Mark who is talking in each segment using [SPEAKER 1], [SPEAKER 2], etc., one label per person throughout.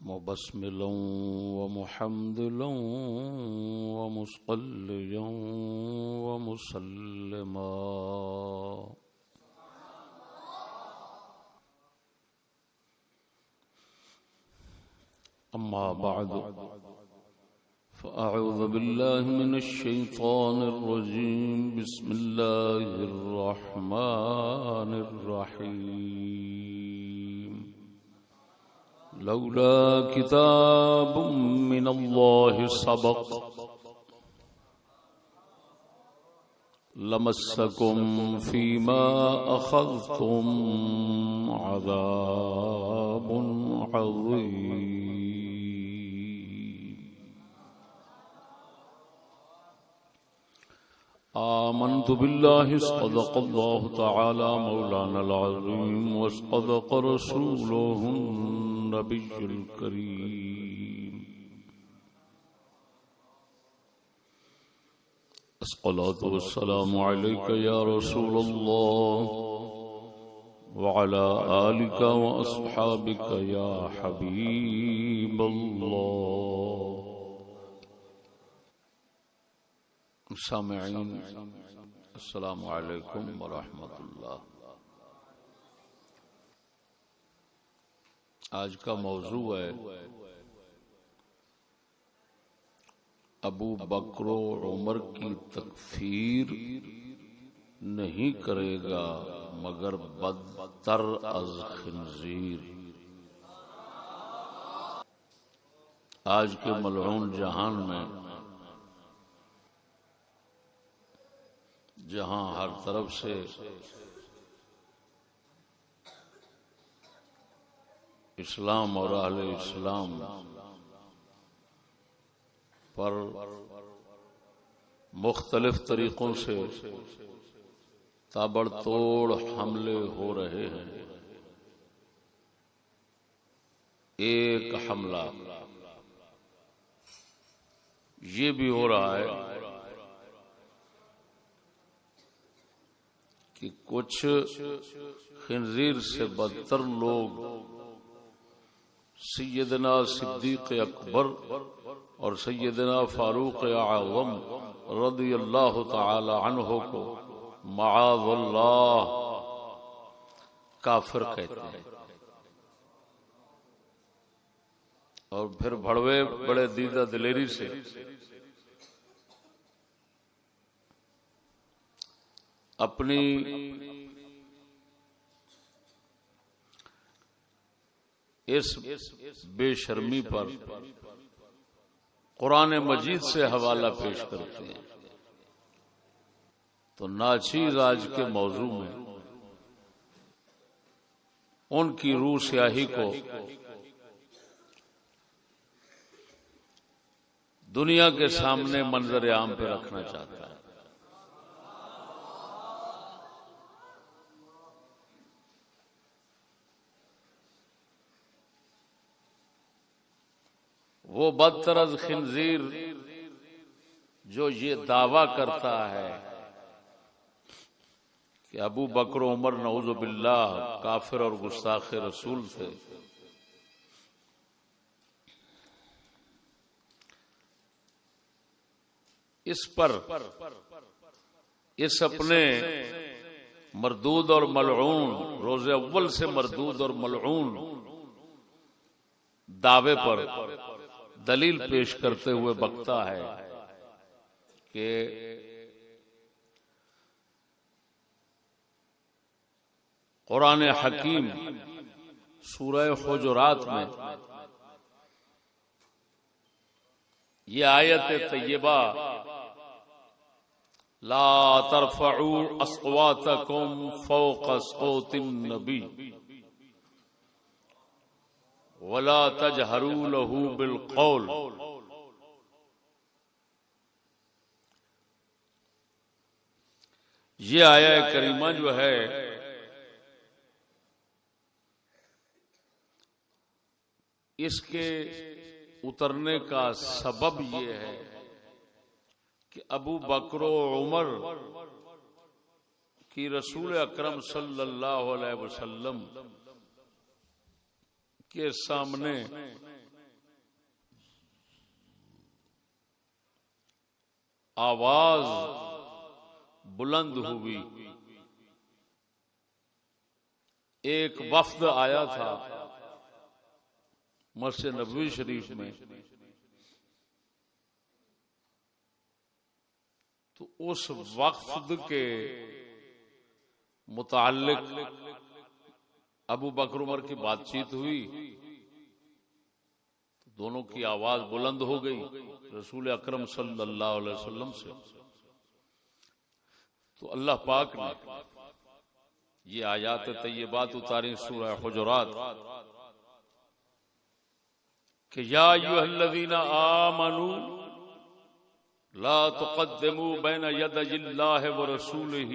[SPEAKER 1] مبسملا ومحمدلا ومصليا ومسلما أما بعد فأعوذ بالله من الشيطان الرجيم بسم الله الرحمن الرحيم لولا كتاب من الله سبق لمسكم فيما أخذتم عذاب عظيم آمنت بالله صدق الله تعالى مولانا العظيم وصدق رسوله النبي الكريم الصلاة والسلام عليك يا رسول الله وعلى آلك وأصحابك يا حبيب الله سامعین السلام علیکم ورحمۃ اللہ۔ آج کا موضوع ہے ابو بکر و عمر کی تکفیر نہیں کرے گا مگر بدتر از خنزیر۔ آج کے ملعون جہان میں جہاں ہر طرف سے اسلام اور اہل اسلام پر مختلف طریقوں سے تابڑ توڑ حملے ہو رہے ہیں، ایک حملہ یہ بھی ہو رہا ہے کہ کچھ خنزیر سے بدتر لوگ سیدنا صدیق اکبر اور سیدنا فاروق اعظم رضی اللہ تعالی عنہ کو معاذ اللہ کافر کہتے ہیں، اور پھر بھڑوے بڑے دیدہ دلیری سے اپنی اس بے شرمی پر قرآن مجید سے حوالہ پیش کرتے ہیں۔ تو ناچیز آج کے موضوع میں ان کی روح سیاہی کو دنیا کے سامنے منظر عام پہ رکھنا چاہتا ہے۔ وہ بدتر از خنزیر جو یہ دعویٰ کرتا ہے کہ ابو بکر و عمر نعوذ باللہ کافر اور گستاخ رسول تھے، اس پر اس اپنے مردود اور ملعون روز اول سے مردود اور ملعون دعوے پر دلیل پیش کرتے ہوئے بکتا ہے کہ قرآن حکیم سورہ حجرات میں یہ آیت طیبہ لا ترفعوا اصواتکم فوق صوت النبی ولا تجہروا له بالقول، یہ آیہ کریمہ جو ہے اس کے اترنے کا سبب یہ ہے کہ ابو بکر و عمر کی رسول اکرم صلی اللہ علیہ وسلم کے سامنے آواز بلند ہوئی. ایک وفد آیا تھا مسجد نبوی شریف میں، تو اس وفد کے متعلق ابو بکر عمر کی بات چیت ہوئی، دونوں کی آواز بلند ہو گئی رسول اکرم صلی اللہ علیہ وسلم سے. تو اللہ پاک نے یہ آیات طیبات اتاری سورہ حجرات کہ یا ایھا الذین آمنوا لا تقدموا بین یدی اللہ ورسولہ،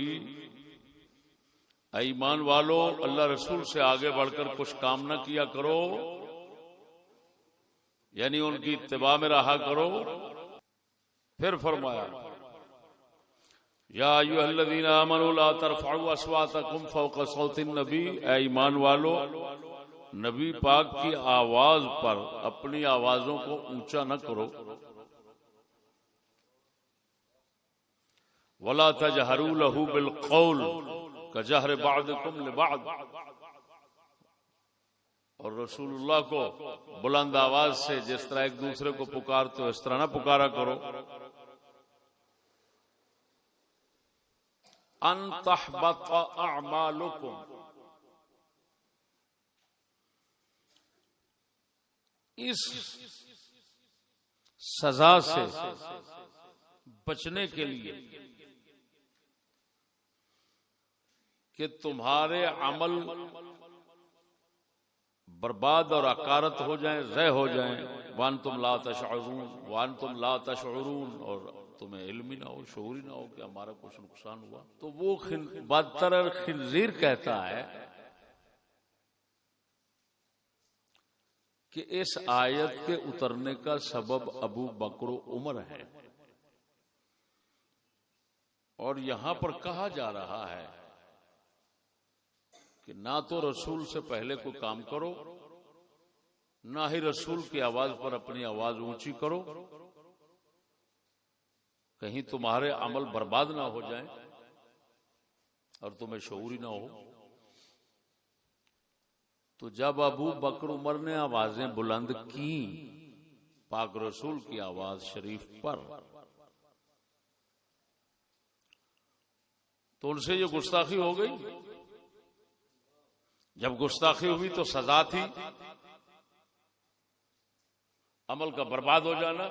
[SPEAKER 1] اے ایمان والو اللہ رسول سے آگے بڑھ کر کچھ کام نہ کیا کرو، یعنی ان کی اتباع میں رہا کرو. پھر فرمایا یا ایھا الذین آمنوا لا ترفعوا اصواتکم فوق صوت النبی، اے ایمان والو نبی پاک کی آواز پر اپنی آوازوں کو اونچا نہ کرو. ولا تجہروا لہ بالقول کجہر بعضکم لبعض، اور رسول اللہ کو بلند آواز سے جس طرح ایک دوسرے کو پکارتے ہو اس طرح نہ پکارا کرو. ان تحبط اعمالکم، اس سزا سے بچنے کے لیے کہ تمہارے عمل برباد اور اکارت ہو جائیں، ضائع ہو جائیں. وانتم لا تشعرون، وانتم لا تشعرون، اور تمہیں علم ہی نہ ہو، شعور ہی نہ ہو کہ ہمارا کچھ نقصان ہوا. تو وہ بدتر خنزیر کہتا ہے کہ اس آیت کے اترنے کا سبب ابو بکر و عمر ہے، اور یہاں پر کہا جا رہا ہے کہ نہ تو رسول سے پہلے کوئی کام کرو، نہ ہی رسول کی آواز پر اپنی آواز اونچی کرو، کہیں تمہارے عمل برباد نہ ہو جائیں اور تمہیں شعور ہی نہ ہو. تو جب ابو بکر عمر نے آوازیں بلند کی پاک رسول کی آواز شریف پر، تو ان سے یہ گستاخی ہو گئی. جب گستاخی ہوئی تو سزا تھی عمل کا برباد ہو جانا،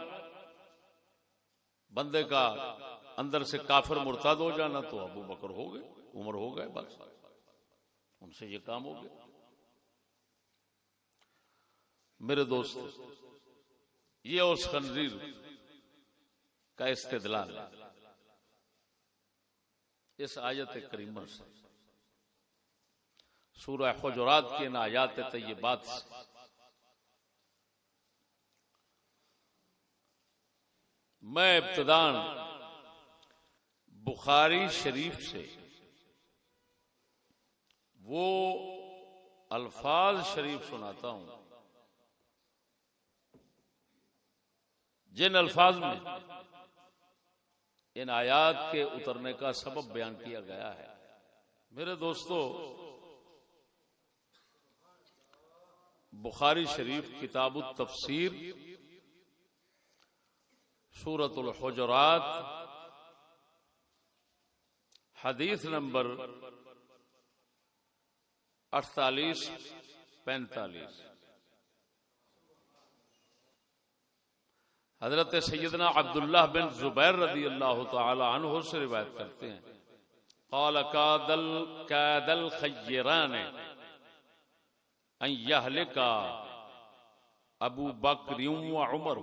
[SPEAKER 1] بندے کا اندر سے کافر مرتد ہو جانا. تو ابو بکر ہو گئے، عمر ہو گئے، بس ان سے یہ کام ہو گیا. میرے دوست، یہ اس خنزیر کا استدلال ہے اس آیت کریمہ سے، سورہ حجرات کی ان آیات طیبات سے. میں ابتداً بخاری شریف سے وہ الفاظ شریف سناتا ہوں جن الفاظ میں ان آیات کے اترنے کا سبب بیان کیا گیا ہے. میرے دوستو، بخاری شریف کتاب التفسیر سورۃ الحجرات حدیث نمبر 48-45 حضرت سیدنا عبداللہ بن زبیر رضی اللہ تعالی عنہ سے روایت کرتے ہیں، قال کاد الخیران ان یہلک ابو بکر و عمر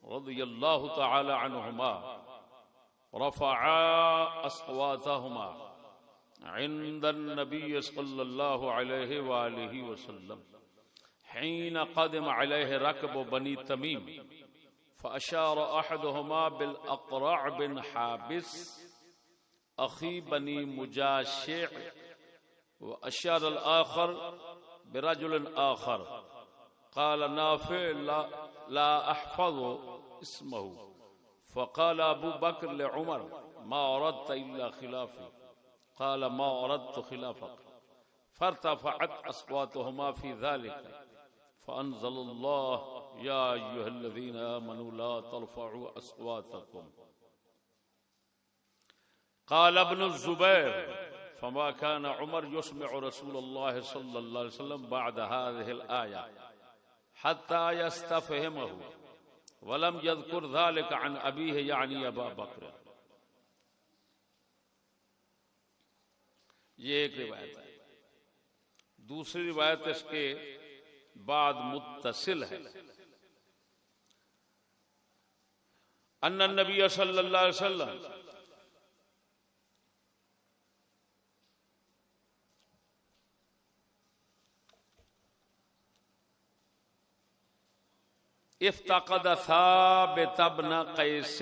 [SPEAKER 1] رضی اللہ تعالی عنہما رفعا اصواتہما عند النبی صلی اللہ علیہ وآلہ وسلم حین قدم علیہ رکب بنی تمیم فأشار احدهما بالاقرع بن حابس اخی بنی مجاشع واشار الاخر برجل آخر. قال نافع لا احفظ اسمه فقال ابو بکر لعمر ما اردت الا خلافی قال ما اردت خلافك فارتفعت اصواتهما في ذلك فانزل الله يا ايها الذين امنوا لا ترفعوا اصواتكم. قال ابن الزبير فما كان عمر يسمع رسول الله صلى الله عليه وسلم بعد هذه الآية حتى يستفهمه ولم يذكر ذلك عن أبيه يعني أبا بكر. یہ ایک روایت ہے. دوسری روایت اس کے بعد متصل ہے. ان النبی صلی اللہ علیہ وسلم افتقد ثابت بن قیس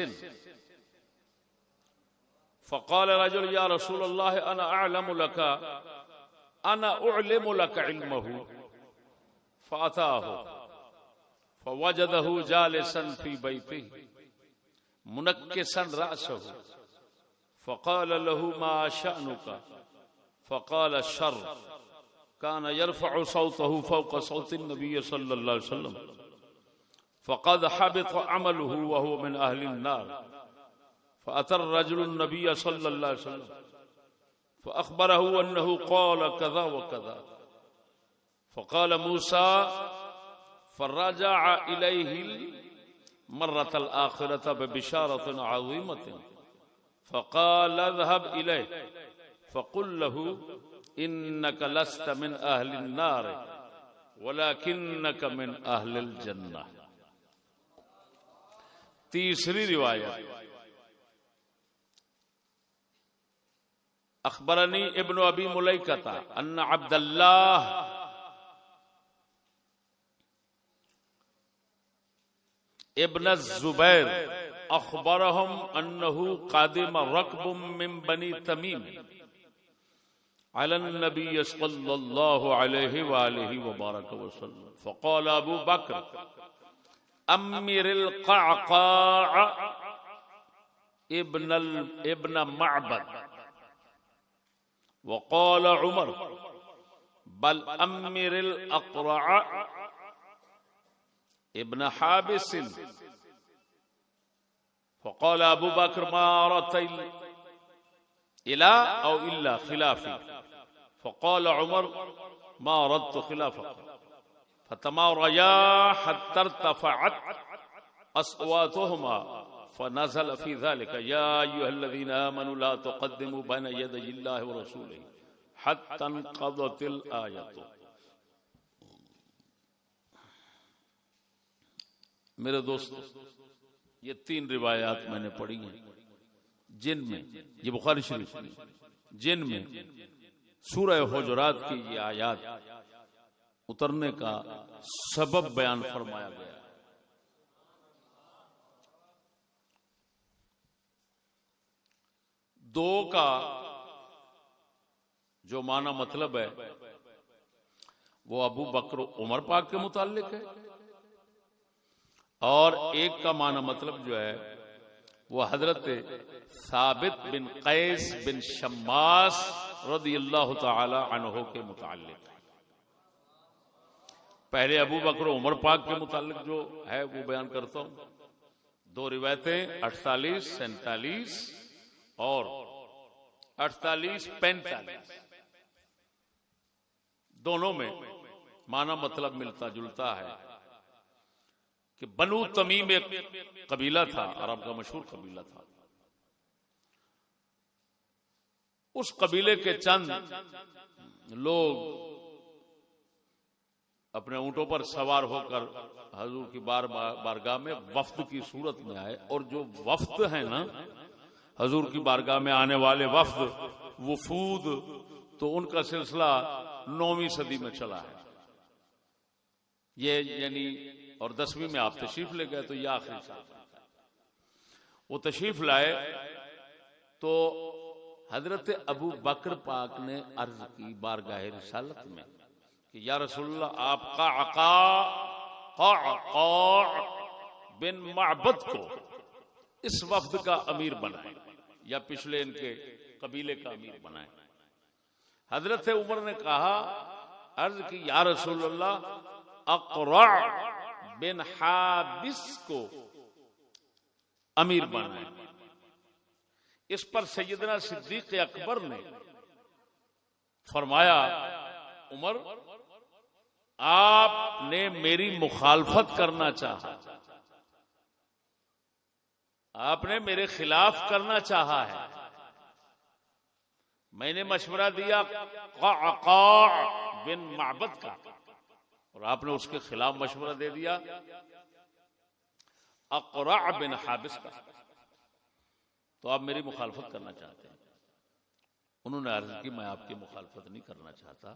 [SPEAKER 1] فقال رجل یا رسول اللہ انا اعلم لك علمه فاتاه فوجده جالسا في بيته منكسا رأسه فقال له ما شأنك فقال الشر كان يرفع صوته فوق صوت النبي صلى الله عليه وسلم فقد حبط عمله وهو من أهل النار. فأتى الرجل النبي صلى الله عليه وسلم فأخبره أنه قال كذا وكذا فقال موسى فرجع إليه مرة الآخرة ببشارة عظيمة فقال اذهب إليه فقل له إنك لست من أهل النار ولكنك من أهل الجنة. تیسری روایت اخبرنی ابن ابی ملیکہ ان عبد اللہ ابن الزبیر اخبرهم انه قادم ركب من بني تمیم على النبي صلى الله عليه وآله وبارك وسلم فقال ابو بکر امیر القعقاع ابن معبد وقال عمر بل امیر الاقرع ابن حابس فقال ابو بکر ما اردت الا او الا خلافی فقال عمر ما اردت خلافك فتماريا حتى ارتفعت أصواتهما فنزل في ذلك يا أيها الذين آمنوا لا تقدموا بين يدي الله ورسوله حتى انقضت الآية. میرے دوست یہ تین روایات میں نے پڑھی ہیں جن میں یہ بخاری شریف جن میں سورہ حجرات کی یہ آیات اترنے کا سبب بیان فرمایا گیا. دو کا جو معنی مطلب ہے وہ ابو بکر عمر پاک کے متعلق ہے اور ایک کا معنی مطلب جو ہے وہ حضرت ثابت بن قیس بن شماس رضی اللہ تعالی عنہ کے متعلق ہے. پہلے ابو بکر عمر پاک کے متعلق جو ہے وہ بیان کرتا ہوں. دو روایتیں 48 47 اور 48 45 دونوں میں معنی مطلب ملتا جلتا ہے کہ بنو تمیم ایک قبیلہ تھا، عرب کا مشہور قبیلہ تھا. اس قبیلے کے چند لوگ اپنے اونٹوں پر سوار ہو کر حضور کی بارگاہ میں وفد کی صورت میں آئے، اور جو وفد ہیں نا حضور کی بارگاہ میں آنے والے وفد وفود، تو ان کا سلسلہ 9ویں صدی میں چلا ہے. یہ یعنی اور 10ویں میں آپ تشریف لے گئے تو یہ آخری سال وہ تشریف لائے تو حضرت ابو بکر پاک نے عرض کی بارگاہ رسالت میں کہ یا رسول اللہ آپ قعقاع بن معبد کو اس وفد کا امیر بنائیں یا پچھلے ان کے قبیلے کا امیر بنائیں۔ حضرت عمر نے کہا، عرض کی یا رسول اللہ اقرع بن حابس کو امیر بنائیں۔ اس پر سیدنا صدیق اکبر نے فرمایا، عمر آپ نے میری مخالفت کرنا چاہا، آپ نے میرے خلاف کرنا چاہا ہے، میں نے مشورہ دیا قعقاع بن معبد کا اور آپ نے اس کے خلاف مشورہ دے دیا اقرع بن حابس کا، تو آپ میری مخالفت کرنا چاہتے ہیں۔ انہوں نے عرض کی میں آپ کی مخالفت نہیں کرنا چاہتا۔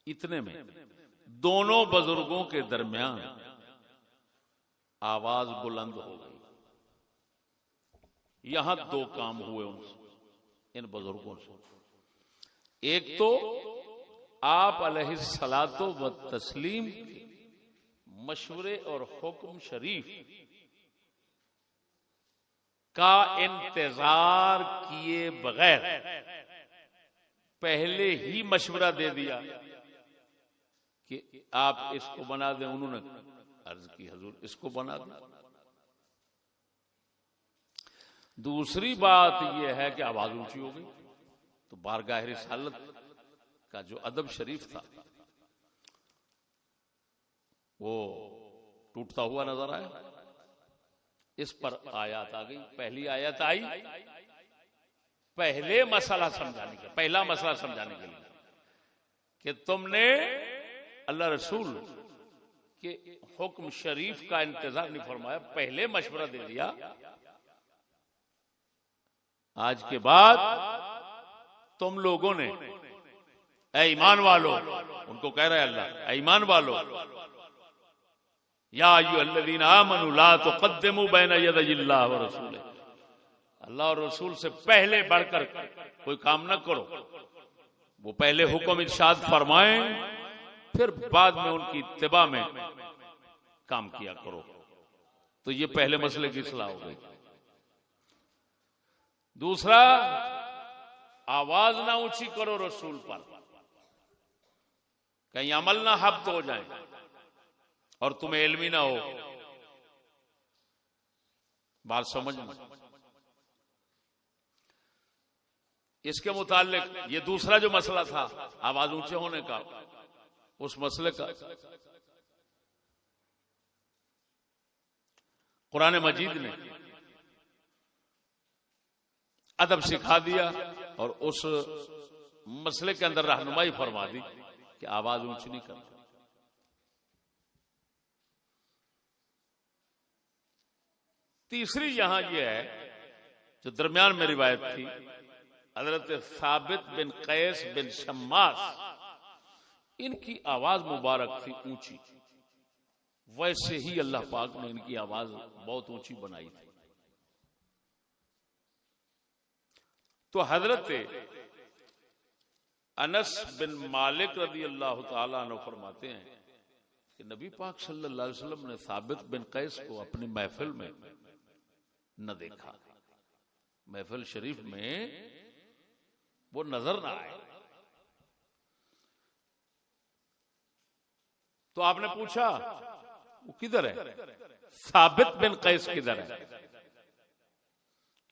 [SPEAKER 1] اتنے میں دونوں بزرگوں کے درمیان آواز بلند ہو گئی۔ یہاں دو کام ہوئے ان بزرگوں سے، ایک تو آپ علیہ الصلاۃ و تسلیم مشورے اور حکم شریف کا انتظار کیے بغیر پہلے ہی مشورہ دے دیا کہ آپ اس کو بنا دیں۔ انہوں نے عرض کی حضور اس کو بنا دیں۔ دوسری بات یہ ہے کہ آواز اونچی ہو گئی تو بارگاہ رسالت کا جو ادب شریف تھا وہ ٹوٹتا ہوا نظر آیا۔ اس پر آیات آ گئی۔ پہلی آیت آئی پہلا مسئلہ سمجھانے کے لیے کہ تم نے اللہ رسول کے حکم شریف کا انتظار نہیں فرمایا، پہلے مشورہ دے دیا۔ آج کے بعد تم لوگوں نے، اے ایمان والو، ان کو کہہ رہے اللہ، اے ایمان والو، یا ایھا الذین آمنوا لا تقدموا بین یدی اللہ ورسولہ، اللہ اور رسول سے پہلے بڑھ کر کوئی کام نہ کرو۔ وہ پہلے حکم ارشاد فرمائیں، پھر بعد میں ان کی اتباع میں کام کیا کرو۔ تو یہ پہلے مسئلے کی اصلاح ہو گئی۔ دوسرا، آواز نہ اونچی کرو رسول پر، کہیں عمل نہ حبط ہو جائیں اور تمہیں علم ہی نہ ہو۔ بات سمجھنا۔ اس کے متعلق یہ دوسرا جو مسئلہ تھا آواز اونچے ہونے کا، اس مسئلے کا قرآن مجید نے ادب سکھا دیا اور اس مسئلے کے اندر رہنمائی فرما دی کہ آواز اونچی نہیں کرنا۔ تیسری یہاں یہ ہے جو درمیان میں روایت تھی، حضرت ثابت بن قیس بن شماس، ان کی آواز مبارک تھی اونچی، ویسے ہی اللہ پاک نے ان کی آواز بہت اونچی بنائی تھی۔ تو حضرت انس بن مالک رضی اللہ تعالی عنہ فرماتے ہیں کہ نبی پاک صلی اللہ علیہ وسلم نے ثابت بن قیس کو اپنی محفل میں نہ دیکھا، محفل شریف میں وہ نظر نہ آئے۔ تو آپ نے پوچھا وہ کدھر ہے، ثابت بن قیس کدھر ہے؟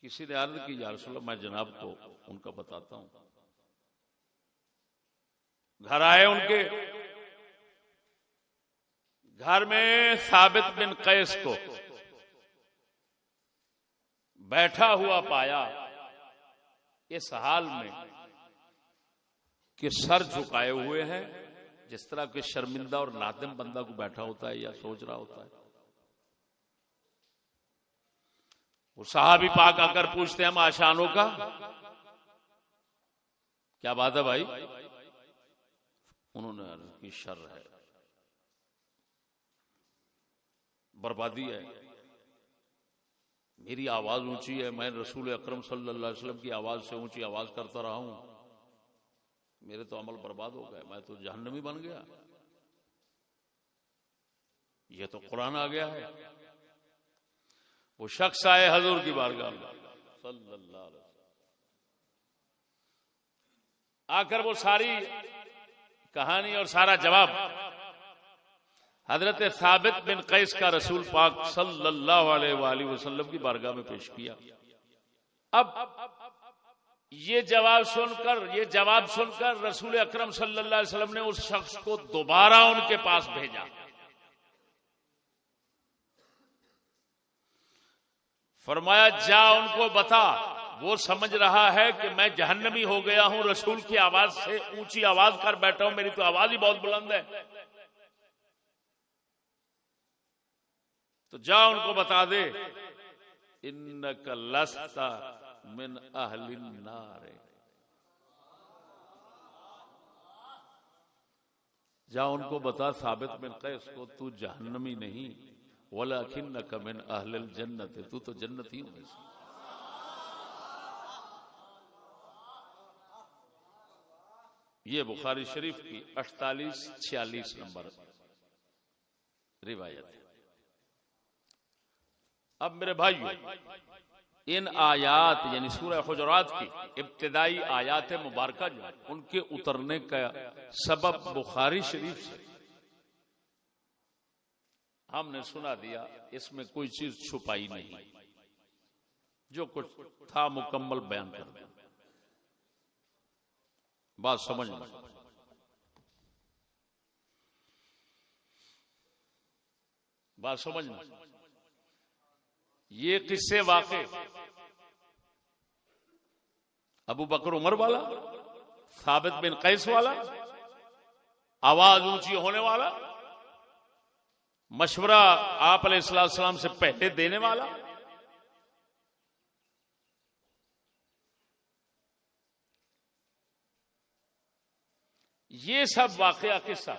[SPEAKER 1] کسی نے عرض کی یا رسول اللہ میں جناب کو ان کا بتاتا ہوں۔ گھر آئے، ان کے گھر میں ثابت بن قیس کو بیٹھا ہوا پایا اس حال میں کہ سر جھکائے ہوئے ہیں، جس طرح کہ شرمندہ اور نادم بندہ کو بیٹھا ہوتا ہے یا سوچ رہا ہوتا ہے۔ وہ صحابی پاک آ کر پوچھتے ہیں معاشانوں کا، کیا بات ہے بھائی؟ انہوں نے عرض کی شر ہے، بربادی ہے، میری آواز اونچی ہے، میں رسول اکرم صلی اللہ علیہ وسلم کی آواز سے اونچی آواز کرتا رہا ہوں، میرے تو عمل برباد ہو گئے، میں تو جہنمی بن گیا، یہ تو قرآن آ گیا ہے۔ وہ شخص آئے حضور کی بارگاہ میں صلی اللہ علیہ وسلم، آ کر وہ ساری کہانی اور سارا جواب حضرت ثابت بن قیس کا رسول پاک صلی اللہ علیہ وآلہ وسلم کی بارگاہ میں پیش کیا۔ اب یہ جواب سن کر رسول اکرم صلی اللہ علیہ وسلم نے اس شخص کو دوبارہ ان کے پاس بھیجا۔ فرمایا جا ان کو بتا، وہ سمجھ رہا ہے کہ میں جہنمی ہو گیا ہوں، رسول کی آواز سے اونچی آواز کر بیٹھا ہوں، میری تو آواز ہی بہت بلند ہے، تو جا ان کو بتا دے انک لست من اہل النار، جا ان کو بتا ثابت بن قیس کو تو جہنمی نہیں، ولکنک من اہل الجنت، تو جنتی ہوں۔ یہ بخاری شریف کی 48-46 نمبر روایت ہے۔ اب میرے بھائیو، ان آیات یعنی سورہ حجرات کی ابتدائی آیات مبارکہ جو ان کے اترنے کا سبب بخاری شریف سے ہم نے سنا دیا، اس میں کوئی چیز چھپائی نہیں، جو کچھ تھا مکمل بیان کر دیا۔ بات سمجھنا، بات سمجھنا، یہ قصے واقع ابو بکر عمر والا، ثابت بن قیس والا، آواز اونچی ہونے والا، مشورہ آپ علیہ السلام سے پہلے دینے والا، یہ سب واقعہ قصہ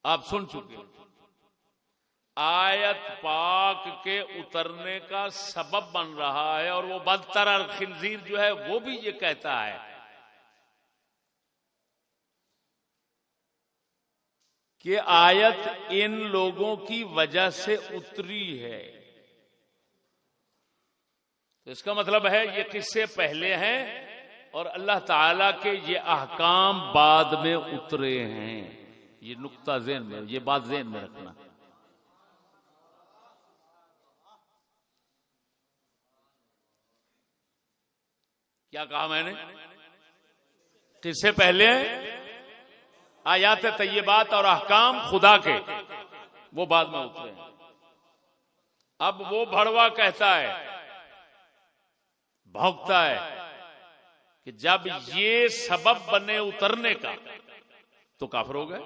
[SPEAKER 1] آپ سن چکے۔ آیت پاک کے اترنے کا سبب بن رہا ہے، اور وہ بدتر خنزیر جو ہے وہ بھی یہ کہتا ہے کہ آیت ان لوگوں کی وجہ سے اتری ہے۔ تو اس کا مطلب ہے یہ قصے پہلے ہیں اور اللہ تعالی کے یہ احکام بعد میں اترے ہیں۔ یہ نقطہ ذہن میں، یہ بات ذہن میں رکھنا۔ کیا کہا میں نے؟ قصے پہلے ہیں، آیات طیبات اور احکام خدا کے وہ بعد میں اترے ہیں۔ اب وہ بھڑوا کہتا ہے، بھونکتا ہے کہ جب یہ سبب بنے اترنے کا تو کافر ہو گئے۔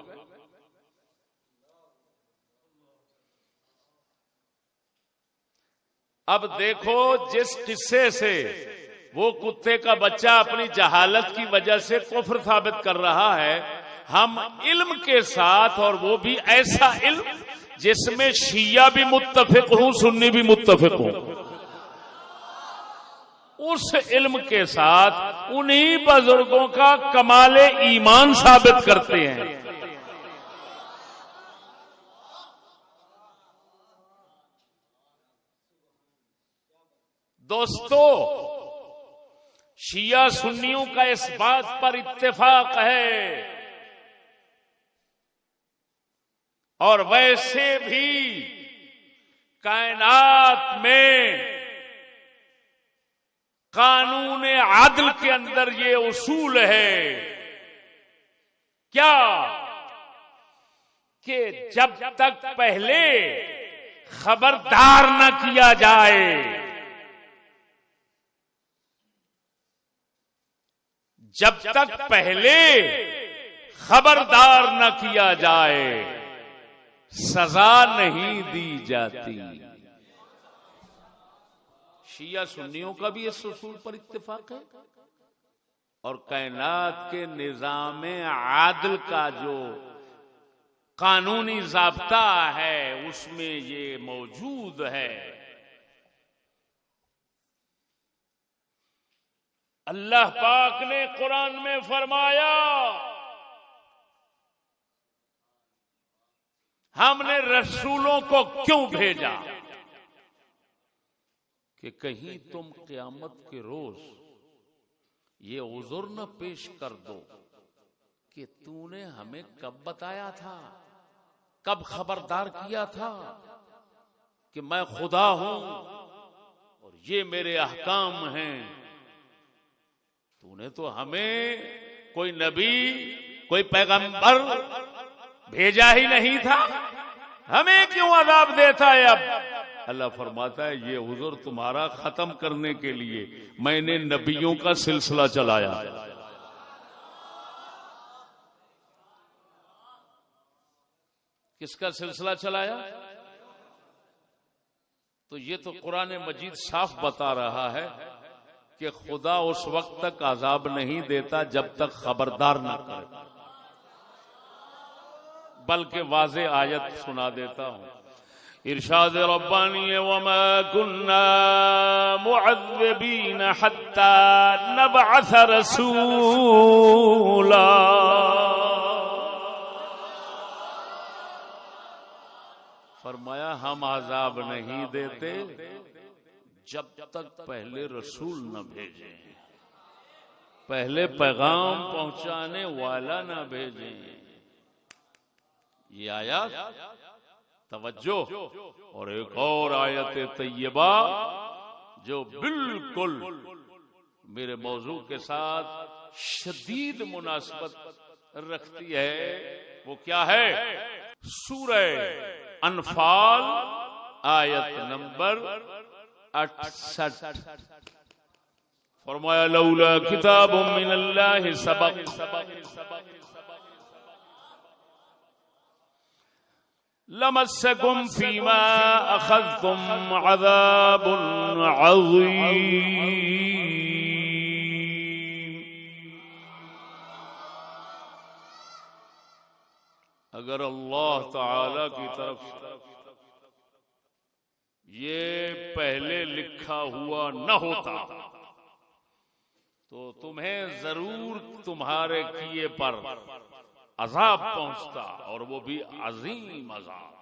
[SPEAKER 1] اب دیکھو، جس قصے سے وہ کتے کا بچہ اپنی جہالت کی وجہ سے کفر ثابت کر رہا ہے، ہم علم کے ساتھ، اور وہ بھی ایسا علم جس میں شیعہ بھی متفق ہوں، سنی بھی متفق ہوں، اس علم کے ساتھ انہی بزرگوں کا کمال ایمان ثابت کرتے ہیں۔ دوستو، شیعہ سنیوں کا اس بات پر اتفاق ہے، اور ویسے بھی کائنات میں قانون عدل کے اندر یہ اصول ہے کیا کہ جب تک پہلے خبردار نہ کیا جائے، جب تک پہلے خبردار نہ کیا جائے سزا نہیں دی جاتی۔ شیعہ سنیوں کا بھی اس اصول پر اتفاق ہے، اور کائنات کے نظام عادل کا جو قانونی ضابطہ ہے اس میں یہ موجود ہے۔ اللہ پاک نے قرآن میں فرمایا، ہم نے رسولوں کو کیوں بھیجا؟ کہ کہیں تم قیامت کے روز یہ عذر نہ پیش کر دو کہ تو نے ہمیں کب بتایا تھا، کب خبردار کیا تھا کہ میں خدا ہوں اور یہ میرے احکام ہیں. تو نے تو ہمیں کوئی نبی، کوئی پیغمبر بھیجا ہی نہیں تھا، ہمیں کیوں عذاب دیتا ہے اب؟ اللہ فرماتا ہے یہ عذر تمہارا ختم کرنے کے لیے میں نے نبیوں کا سلسلہ چلایا. کس کا سلسلہ چلایا؟ تو یہ تو قرآن مجید صاف بتا رہا ہے کہ خدا اس وقت تک عذاب نہیں دیتا جب تک خبردار نہ کرے، بلکہ واضح آیت سنا دیتا ہوں. ارشاد ربانی وما كنا معذبین حتی نبعث رسولا. فرمایا ہم عذاب نہیں دیتے جب تک پہلے رسول نہ بھیجیں، پہلے پیغام پہنچانے والا نہ بھیجیں. یہ آیات توجہ. اور ایک اور آیت طیبہ جو بالکل میرے موضوع کے ساتھ شدید مناسبت رکھتی ہے، وہ کیا ہے؟ سورہ انفال آیت نمبر 68. فرمایا لولا کتاب من اللہ سبق لمسکم فیما اخذتم عذاب عظیم. اگر اللہ تعالی کی طرف سے یہ پہلے لکھا ہوا نہ ہوتا تو تمہیں ضرور تمہارے کیے پر عذاب پہنچتا، اور وہ بھی عظیم عذاب.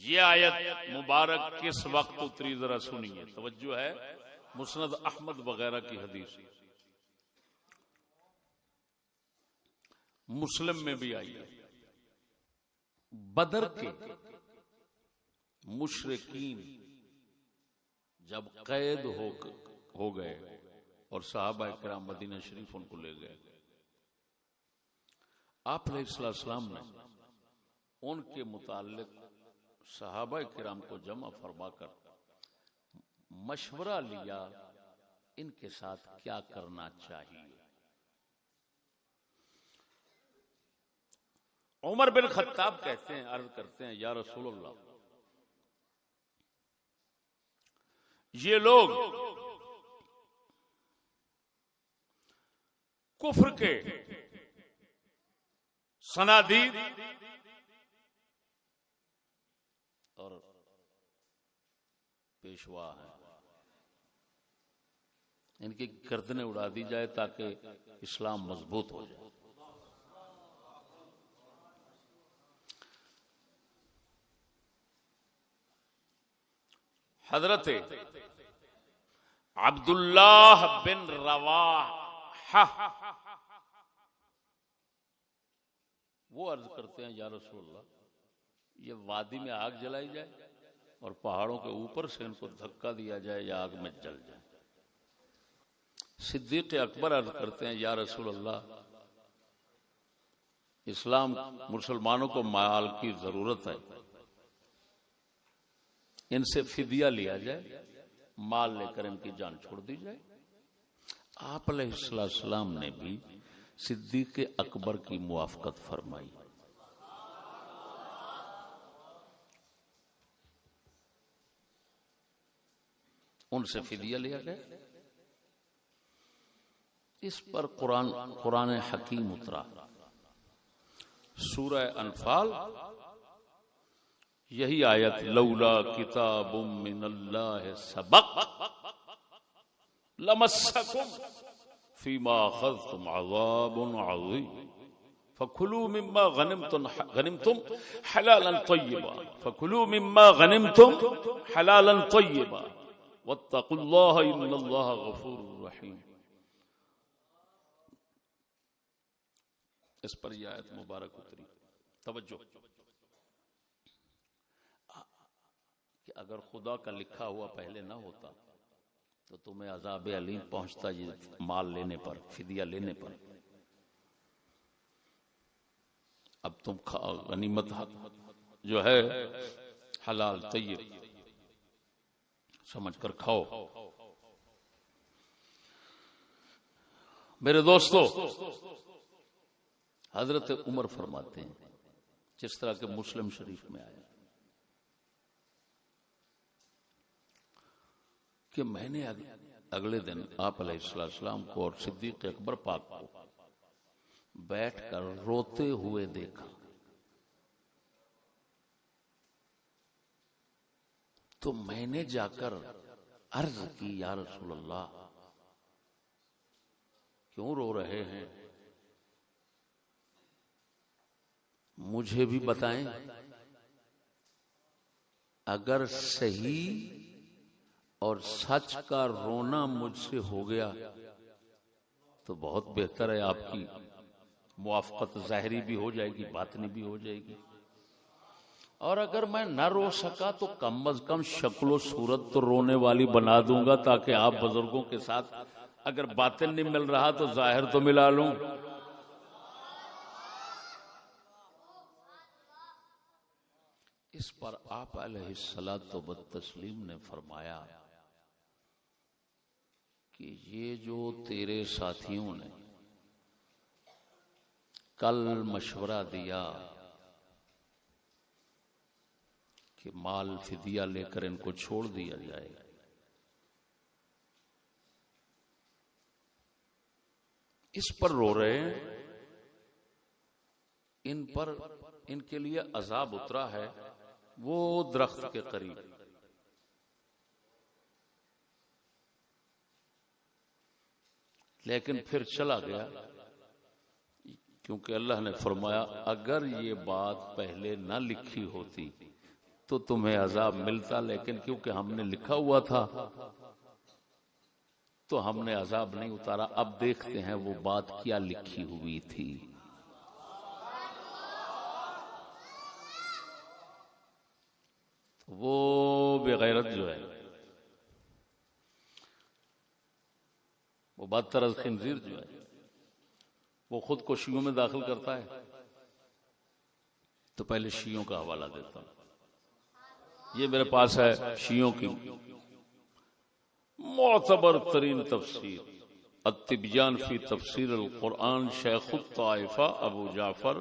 [SPEAKER 1] یہ آیت مبارک کس وقت اتری ذرا سنیے، توجہ ہے. مسند احمد وغیرہ کی حدیث، مسلم میں بھی آئی ہے. بدر کے مشرکین جب قید ہو گئے اور صحابہ کرام مدینہ شریف ان کو لے گئے، آپ علیہ السلام نے ان کے متعلق صحابہ کرام کو جمع فرما کر مشورہ لیا ان کے ساتھ کیا کرنا چاہیے. عمر بن خطاب کہتے ہیں، عرض کرتے ہیں یا رسول اللہ، یہ لوگ کفر کے صنادید اور پیشوا ہیں، ان کی گردنیں اڑا دی جائے تاکہ اسلام مضبوط ہو جائے. حضرت عبداللہ بن رواحہ وہ عرض کرتے ہیں یا رسول اللہ، یہ وادی میں آگ جلائی جائے اور پہاڑوں کے اوپر سے ان کو دھکا دیا جائے یا آگ میں جل جائے. صدیق اکبر عرض کرتے ہیں یا رسول اللہ، اسلام مسلمانوں کو مال کی ضرورت ہے، ان سے فدیہ لیا جائے، مال لے کر ان کی جان چھوڑ دی جائے. آپ علیہ السلام نے بھی صدیق اکبر کی موافقت فرمائی. ان سے فدیہ لیا گیا. اس پر قرآن حکیم اترا. سورہ انفال یہی آیت لولا کتاب من اللہ سبق لمسکم فیما اخذتم عذاب عظیم. فَكُلُوا مِمَّا غَنِمْتُمْ حَلَالًا طَيِّبًا فَكُلُوا مِمَّا غَنِمْتُمْ حَلَالًا طَيِّبًا وَاتَّقُوا اللَّهَ إِنَّ اللَّهَ غَفُورٌ رَحِيمٌ. اس پر یہ آیت مبارک اتری. توجہ کہ اگر خدا کا لکھا ہوا پہلے نہ ہوتا تو تمہیں عذاب علیم پہنچتا یہ مال لینے پر، فدیہ لینے پر. اب تم غنیمت جو ہے حلال طیب سمجھ کر کھاؤ. میرے دوستو، حضرت عمر فرماتے ہیں جس طرح کہ مسلم شریف میں آیا کہ میں نے اگلے دن آپ علیہ السلام کو اور صدیق اکبر پاک کو بیٹھ کر روتے ہوئے دیکھا. تو میں نے جا کر عرض کی یا رسول اللہ کیوں رو رہے ہیں، مجھے بھی بتائیں. اگر صحیح اور سچ کا رونا مجھ سے ہو گیا تو بہت بہتر ہے، آپ کی موافقت ظاہری بھی ہو جائے گی، باطنی بھی ہو جائے گی. اور اگر میں نہ رو سکا تو کم از کم شکل و صورت تو رونے والی بنا دوں گا تاکہ آپ بزرگوں کے ساتھ اگر باطن نہیں مل رہا تو ظاہر تو ملا لوں. اس پر آپ علیہ الصلاۃ والتسلیم نے فرمایا کہ یہ جو تیرے ساتھیوں نے کل مشورہ دیا کہ مال فدیہ لے کر ان کو چھوڑ دیا جائے، اس پر رو رہے ہیں. ان پر ان کے لیے عذاب اترا ہے وہ درخت کے قریب. لیکن پھر چلا گیا کیونکہ اللہ نے فرمایا اگر یہ بات پہلے نہ لکھی ہوتی تو تمہیں عذاب ملتا، لیکن کیونکہ ہم نے لکھا ہوا تھا تو ہم نے عذاب نہیں اتارا. اب دیکھتے ہیں وہ بات کیا لکھی ہوئی تھی. وہ بغیرت جو ہے، وہ بدتر از خنزیر جو ہے، وہ خود کو شیعوں میں داخل کرتا ہے. تو پہلے شیعوں کا حوالہ دیتا ہوں. یہ میرے پاس ہے شیعوں کی معتبر ترین تفسیر التبیان فی تفسیر القرآن شیخ الطائفہ ابو جعفر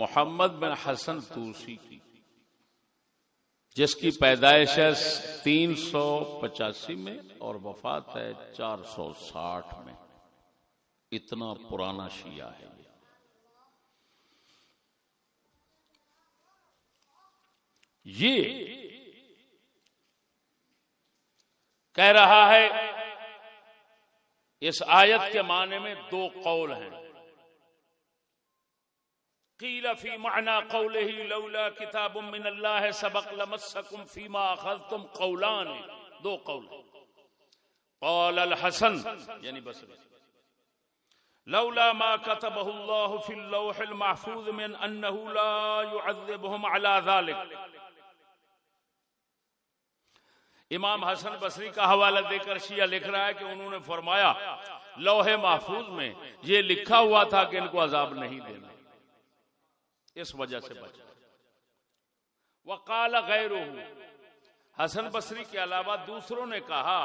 [SPEAKER 1] محمد بن حسن طوسی کی، جس کی پیدائش ہے 385 میں اور وفات ہے 460 میں. اتنا پرانا شیعہ ہے. یہ کہہ رہا ہے اس آیت کے معنی میں دو قول ہیں. قیل فی معنی قوله لولا کتاب من اللہ سبق لمسکم فیما اخذتم قولان، دو قول ہیں. قال الحسن یعنی بصری لولا ما كتبه الله في اللوح المحفوظ من انه لا يعذبهم على ذلك. امام حسن بصری کا حوالہ دے کر شیعہ لکھ رہا ہے کہ انہوں نے فرمایا لوح محفوظ میں یہ لکھا ہوا تھا کہ ان کو عذاب نہیں دینا، اس وجہ سے بچا. وقال غیرہ، حسن بصری کے علاوہ دوسروں نے کہا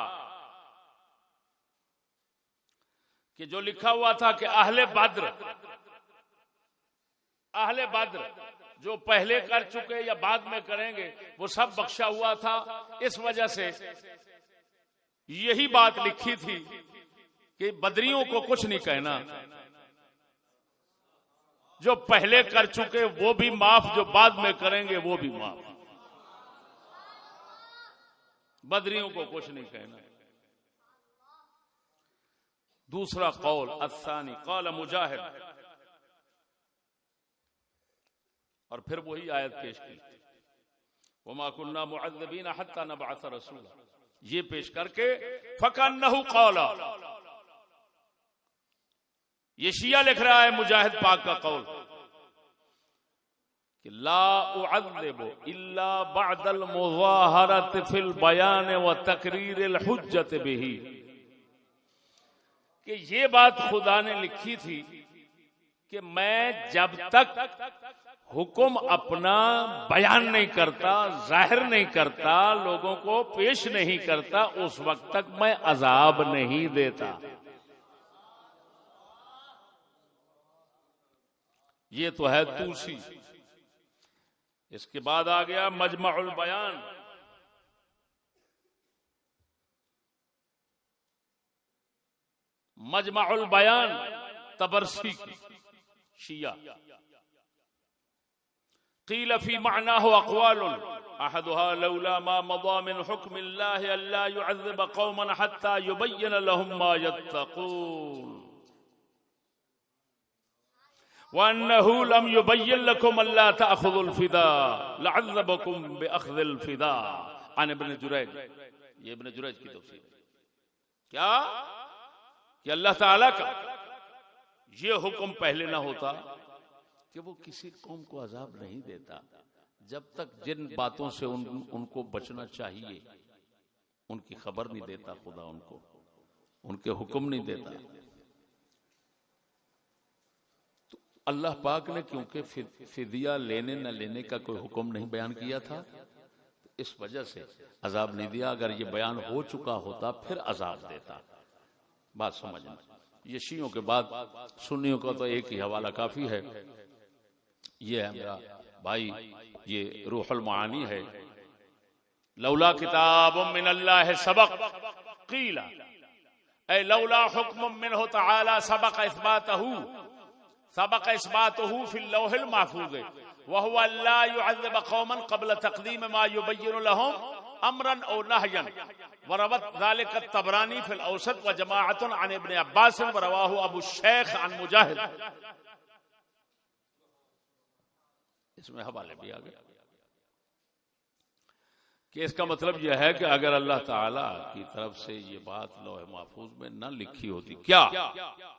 [SPEAKER 1] کہ جو لکھا ہوا تھا کہ اہل بدر جو پہلے کر چکے یا بعد میں کریں گے وہ سب بخشا ہوا تھا، اس وجہ سے یہی بات لکھی تھی کہ بدریوں کو کچھ نہیں کہنا، جو پہلے کر چکے وہ بھی معاف، جو بعد میں کریں گے وہ بھی معاف. بدریوں کو کچھ نہیں کہنا. دوسرا قول الثانی قال مجاہد اور پھر وہی آیت پیش کی وما كنا معذبين حتى نبعث رسولا، یہ پیش کر کے فكأنه قال، یہ شیعہ لکھ رہا ہے مجاہد پاک کا قول کہ لا اعذب الا بعد المظاہرة في البيان وتقرير الحجة به، کہ یہ بات خدا نے لکھی تھی کہ میں جب تک حکم اپنا بیان نہیں کرتا، ظاہر نہیں کرتا، لوگوں کو پیش نہیں کرتا، اس وقت تک میں عذاب نہیں دیتا۔ یہ تو ہے توسی۔ اس کے بعد آ گیا مجمع البیان، مجمع البیان طبرسی کی شیعہ، قیل فی معناه اقوال احدها لولا ما مضى من حکم اللہ الا يعذب قوما حتى يبين لهم ما يتقون وانه لم يبين لكم الا تاخذوا الفداء لعذبكم باخذ الفداء عن ابن جریج۔ یہ ابن جریج کی تفسیر ہے کیا کہ اللہ تعالی کا یہ حکم پہلے نہ ہوتا کہ وہ کسی قوم کو عذاب نہیں دیتا جب تک جن باتوں سے ان کو بچنا چاہیے ان کی خبر نہیں دیتا، خدا ان کو ان کے حکم نہیں دیتا۔ تو اللہ پاک نے کیونکہ فدیہ لینے نہ لینے کا کوئی حکم نہیں بیان کیا تھا، اس وجہ سے عذاب نہیں دیا۔ اگر یہ بیان ہو چکا ہوتا پھر عذاب دیتا۔ بات سمجھنا۔ یہ شیعوں کے بعد سنیوں کا تو ایک ہی حوالہ کافی ہے، یہ ہے میرا بھائی، یہ روح المعانی ہے۔ لولا کتاب من اللہ سبق قیل اے لولا حکم منہ تعالی سبق اثباتہ فی اللوح المحفوظ وهو لا يعذب قوما قبل تقدیم ما يبین لهم امرا او نہیا، وروت ذلك الطبرانی فی الاوسط وجماعت عن ابن عباس ورواہ ابو الشیخ عن مجاہد۔ اس میں حوالے بھی آگئے کہ اس کا مطلب یہ ہے کہ اگر اللہ تعالی کی طرف سے یہ بات لوح محفوظ میں نہ لکھی ہوتی کیا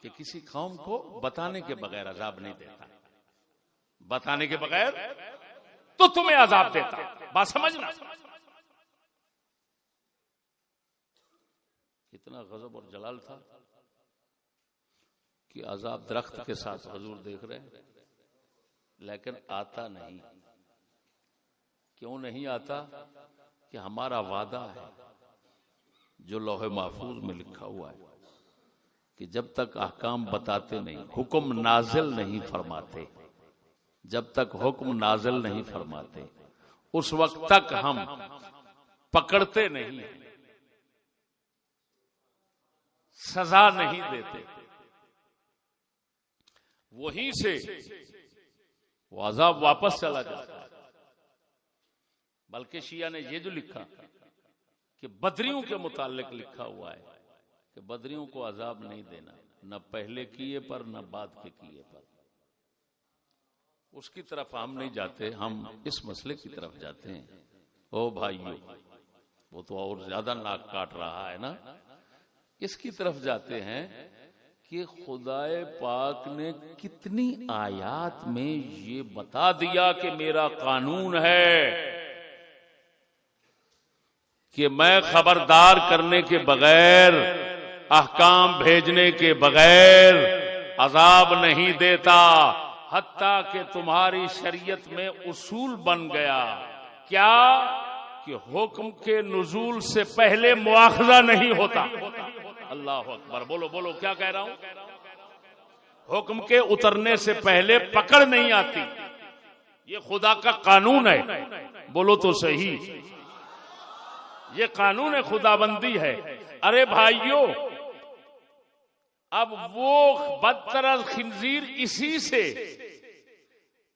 [SPEAKER 1] کہ کسی قوم کو بتانے کے بغیر عذاب نہیں دیتا، بتانے کے بغیر تو تمہیں عذاب دیتا۔ بات سمجھنا۔ کتنا غضب اور جلال تھا کہ عذاب درخت کے ساتھ حضور دیکھ رہے ہیں لیکن آتا نہیں۔ کیوں نہیں آتا؟ کہ ہمارا وعدہ ہے جو لوح محفوظ میں لکھا ہوا ہے کہ جب تک احکام بتاتے نہیں، حکم نازل نہیں فرماتے، جب تک حکم نازل نہیں فرماتے اس وقت تک ہم پکڑتے نہیں، سزا نہیں دیتے۔ وہیں سے وہ عذاب واپس چلا جاتا ہے۔ بلکہ شیعہ نے یہ جو لکھا کہ بدریوں کے متعلق لکھا ہوا ہے کہ بدریوں کو عذاب نہیں دینا، نہ پہلے کیے پر نہ بعد کے کیے پر۔ اس کی طرف ہم نہیں جاتے، ہم اس مسئلے کی طرف جاتے ہیں۔ او بھائیو، وہ تو اور زیادہ ناک کاٹ رہا ہے نا، اس کی طرف جاتے ہیں کہ خدائے پاک نے کتنی آیات میں یہ بتا دیا کہ میرا قانون ہے کہ میں خبردار کرنے کے بغیر، احکام بھیجنے کے بغیر عذاب نہیں دیتا، حتیٰ کہ تمہاری شریعت میں اصول بن گیا کیا کہ حکم کے نزول سے پہلے مواخذہ نہیں ہوتا۔ اللہ اکبر، بولو بولو، کیا کہہ رہا ہوں؟ حکم کے اترنے سے پہلے پکڑ نہیں آتی، یہ خدا کا قانون ہے۔ بولو تو صحیح، یہ قانون خدا بندی ہے۔ ارے بھائیو، اب وہ بدتر از خنزیر اسی سے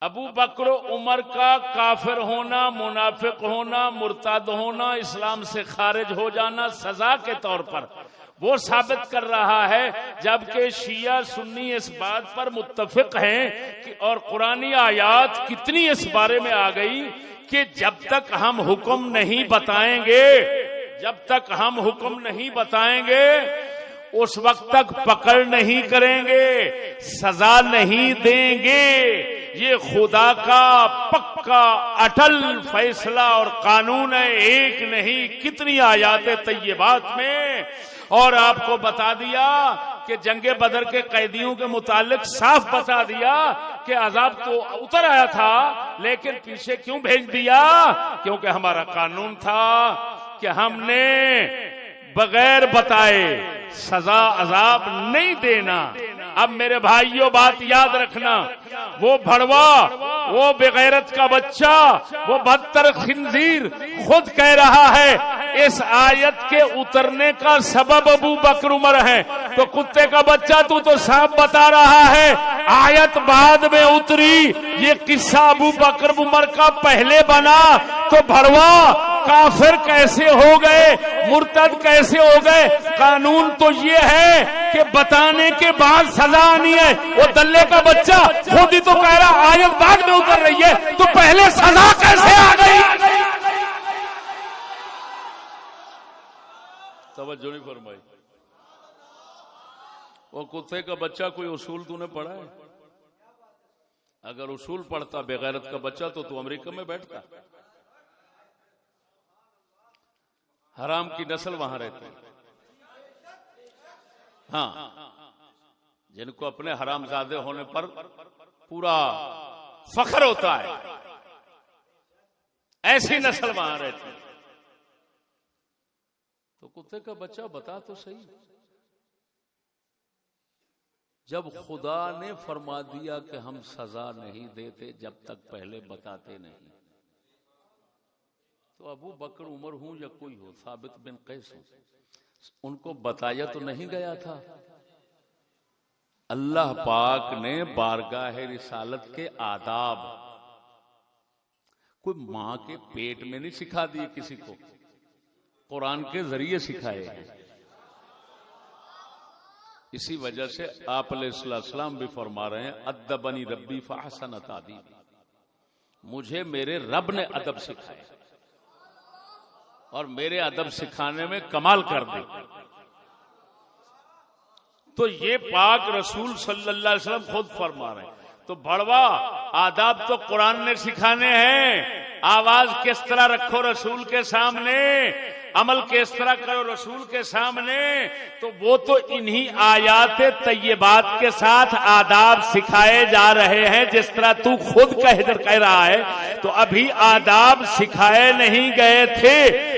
[SPEAKER 1] ابو بکر و عمر کا کافر ہونا، منافق ہونا، مرتد ہونا، اسلام سے خارج ہو جانا سزا کے طور پر وہ ثابت کر رہا ہے، جبکہ شیعہ سنی اس بات پر متفق ہیں کہ اور قرآنی آیات کتنی اس بارے میں آ گئی کہ جب تک ہم حکم نہیں بتائیں گے، جب تک ہم حکم نہیں بتائیں گے اس وقت تک پکڑ نہیں کریں گے، سزا نہیں دیں گے۔ یہ خدا کا پکا اٹل فیصلہ اور قانون ہے، ایک نہیں کتنی آیات طیبات میں۔ اور آپ کو بتا دیا کہ جنگ بدر کے قیدیوں کے متعلق صاف بتا دیا کہ عذاب تو اتر آیا تھا، لیکن پیچھے کیوں بھیج دیا؟ کیونکہ ہمارا قانون تھا کہ ہم نے بغیر بتائے سزا عذاب نہیں دینا۔ اب میرے بھائیوں بات یاد رکھنا، وہ بھڑوا، وہ بغیرت کا بچہ، وہ بدتر خنزیر خود کہہ رہا ہے اس آیت کے اترنے کا سبب ابو بکر عمر ہے، تو کتے کا بچہ تو صاحب بتا رہا ہے آیت بعد میں اتری، یہ قصہ ابو بکر عمر کا پہلے بنا، تو بھڑوا کافر کیسے ہو گئے، مرتد کیسے ہو گئے؟ قانون تو یہ ہے کہ بتانے کے بعد سزا آنی ہے۔ وہ دلے کا بچہ خود ہی تو کہہ رہا آیت بعد میں اتر رہی ہے، تو پہلے سزا کیسے آ گئی؟ توجہ نہیں فرمائی۔ وہ کتے کا بچہ کوئی اصول تو نے پڑھا ہے؟ اگر اصول پڑھتا بغیرت کا بچہ تو امریکہ میں بیٹھتا۔ حرام کی نسل وہاں رہتی ہے۔ ہاں، جن کو اپنے حرام زادے ہونے پر پورا فخر ہوتا ہے، ایسی نسل وہاں رہتی ہے۔ تو کتے کا بچہ بتا تو صحیح، جب خدا نے فرما دیا کہ ہم سزا نہیں دیتے جب تک پہلے بتاتے نہیں، تو ابو بکر عمر ہوں یا کوئی ہو، ثابت بن قیس ہوں، ان کو بتایا تو نہیں گیا تھا؟ اللہ پاک نے بارگاہ رسالت کے آداب کوئی ماں کے پیٹ میں نہیں سکھا دیے کسی کو، قرآن کے ذریعے سکھائے ہیں۔ اسی وجہ سے آپ علیہ السلام بھی فرما رہے ہیں ادبنی ربی فاحسن تادیبی، مجھے میرے رب نے ادب سکھایا اور میرے ادب سکھانے میں کمال کر دی۔ تو یہ پاک رسول صلی اللہ علیہ وسلم خود فرما رہے ہیں۔ تو بڑوا آداب تو قرآن نے سکھانے ہیں، آواز کس طرح رکھو رسول کے سامنے، عمل کس طرح کرو رسول کے سامنے، تو وہ تو انہی آیات طیبات کے ساتھ آداب سکھائے جا رہے ہیں، جس طرح تو خود کہہ رہا ہے۔ تو ابھی آداب سکھائے نہیں گئے تھے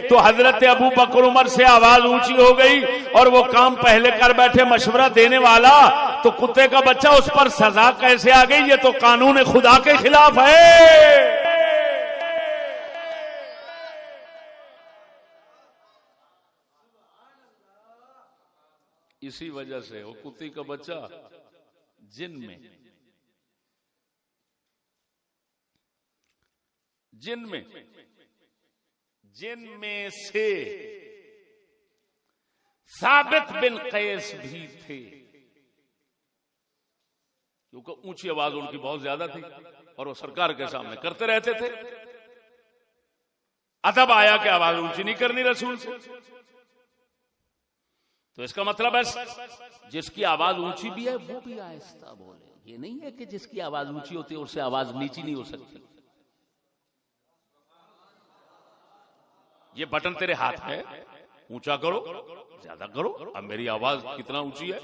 [SPEAKER 1] تو حضرت ابو بکر عمر سے آواز اونچی ہو گئی اور وہ کام پہلے کر بیٹھے مشورہ دینے والا، تو کتے کا بچہ اس پر سزا کیسے آ گئی؟ یہ تو قانون خدا کے خلاف ہے۔ اسی وجہ سے وہ کتی کا بچہ جن میں سے ثابت بن قیس بھی تھے، کیونکہ اونچی آواز ان کی بہت زیادہ تھی اور وہ سرکار کے سامنے کرتے رہتے تھے۔ ادب آیا کہ آواز اونچی نہیں کرنی رسول سے، تو اس کا مطلب ہے جس کی آواز اونچی بھی ہے وہ بھی آہستہ بولے۔ یہ نہیں ہے کہ جس کی آواز اونچی ہوتی ہے اس سے آواز نیچی نہیں ہو سکتی۔ یہ بٹن تیرے ہاتھ ہے، اونچا کرو، زیادہ کرو۔ اب میری آواز کتنا اونچی ہے،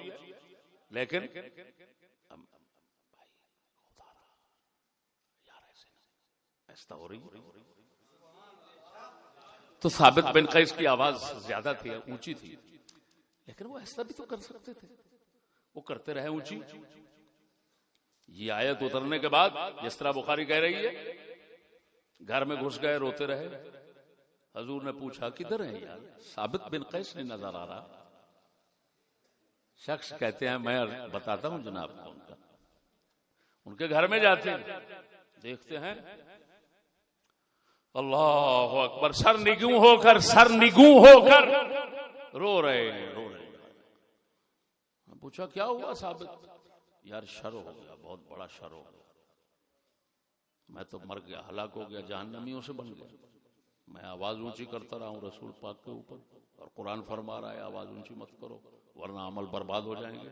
[SPEAKER 1] لیکن ایسا ہو رہی ہے۔ تو ثابت بن قیس کی آواز زیادہ تھی، اونچی تھی، لیکن وہ ایسا بھی تو کر سکتے تھے، وہ کرتے رہے اونچی۔ یہ آیت اترنے کے بعد جس طرح بخاری کہہ رہی ہے، گھر میں گھس گئے، روتے رہے۔ حضور نے پوچھا کدھر ہیں یار؟ ثابت بن قیس نہیں نظر آ رہا۔ شخص کہتے ہیں میں بتاتا ہوں جناب کو، ان کے گھر میں جاتے ہیں، دیکھتے ہیں اللہ اکبر، سر نگوں ہو کر رو رہے ہیں۔ پوچھا کیا ہوا ثابت؟ یار شر ہو گیا، بہت بڑا شر ہو گیا، میں تو مر گیا، ہلاک ہو گیا، جہنمیوں سے بن گیا۔ میں آواز اونچی کرتا رہا ہوں رسول پاک کے اوپر، اور قرآن فرما رہا ہے آواز اونچی مت کرو ورنہ عمل برباد ہو جائیں گے۔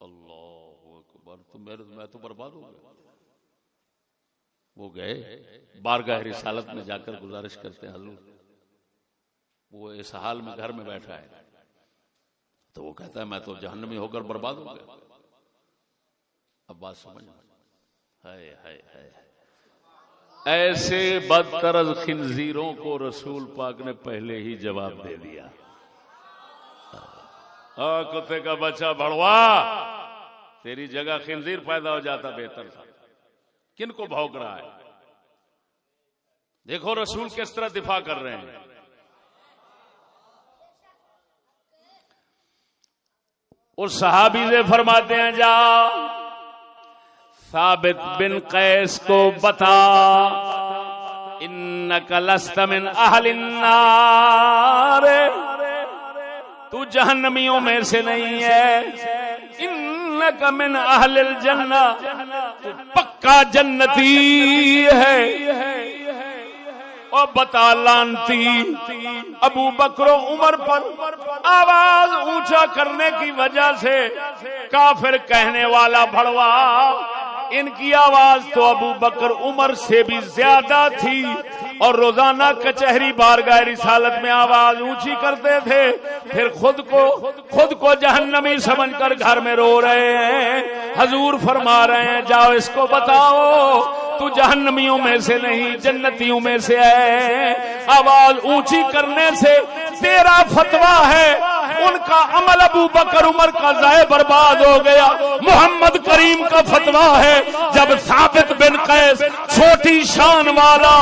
[SPEAKER 1] اللہ اکبر، تو میں تو برباد ہو گیا۔ وہ گئے بارگاہ رسالت میں جا کر گزارش کرتے ہیں حضور وہ اس حال میں گھر میں بیٹھا ہے، تو وہ کہتا ہے میں تو جہنمی ہو کر برباد ہو گیا۔ اب بات سمجھ، ہائے ہائے ہائے، ایسے بدترز خنزیروں کو رسول پاک نے پہلے ہی جواب دے دیا۔ کتے کا بچہ بڑوا، تیری جگہ خنزیر پیدا ہو جاتا بہتر تھا، کن کو بھونک رہا ہے؟ دیکھو رسول کس طرح دفاع کر رہے ہیں۔ اس صحابی سے فرماتے ہیں جا ثابت بن قیس کو بتا انک لست من اہل النار، تو جہنمیوں میں سے نہیں ہے، انک من اہل الجنہ، تو پکا جنتی ہے۔ اور بتا لانتی ابو بکر و عمر پر آواز اونچا کرنے کی وجہ سے کافر کہنے والا بھڑوا، ان کی آواز تو ابو بکر عمر سے بھی زیادہ تھی، اور روزانہ کچہری بارگاہ رسالت میں آواز اونچی کرتے تھے، پھر خود کو جہنمی سمجھ کر گھر میں رو رہے ہیں۔ حضور فرما رہے ہیں جاؤ اس کو بتاؤ تو جہنمیوں میں سے نہیں جنتیوں میں سے ہے۔ آواز اونچی کرنے سے تیرا فتویٰ ہے، ان کا عمل ابو بکر عمر کا ضائع برباد ہو گیا۔ محمد کریم کا فتویٰ ہے جب ثابت بن قیس چھوٹی شان والا،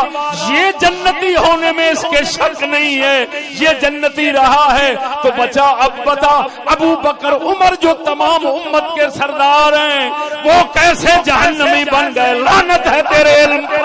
[SPEAKER 1] یہ جنتی ہونے میں اس کے شک نہیں ہے، یہ جنتی رہا ہے، تو بچا اب بتا ابو بکر عمر جو تمام امت کے سردار ہیں وہ کیسے جہنمی بن گئے؟ لعنت ہے تیرے علم پر۔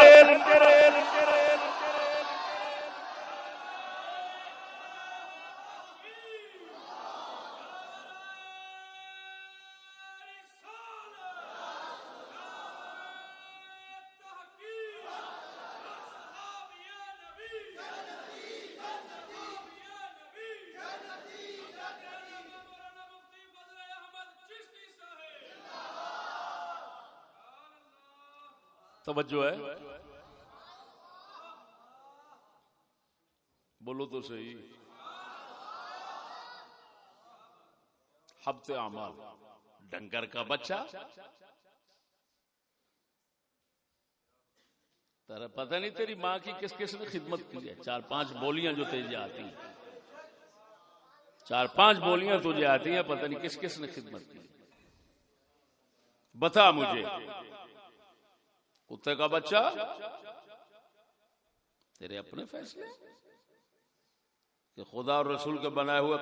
[SPEAKER 1] توجہ ہے، بولو تو صحیح۔ حبط اعمال، ڈنگر کا بچہ، تیرا پتہ نہیں تیری ماں کی کس کس نے خدمت کی ہے؟ 4-5 بولیاں جو تجھے آتی ہیں، 4-5 بولیاں تجھے آتی ہیں، پتہ نہیں کس کس نے خدمت کی۔ بتا مجھے، کتے کا بچہ، تیرے اپنے فیصلے کہ خدا اور رسول کے بنائے ہوئے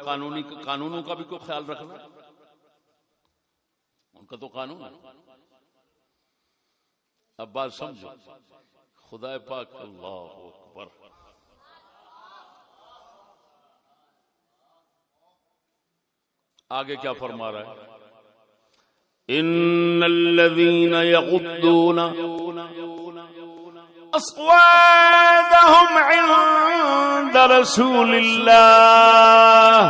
[SPEAKER 1] قانونوں کا بھی کوئی خیال رکھنا، ان کا تو قانون ہے۔ اب بات سمجھو، خدا پاک، اللہ اکبر، آگے کیا فرما رہا ہے؟ ان الذين يغضون اصواتهم عند رسول الله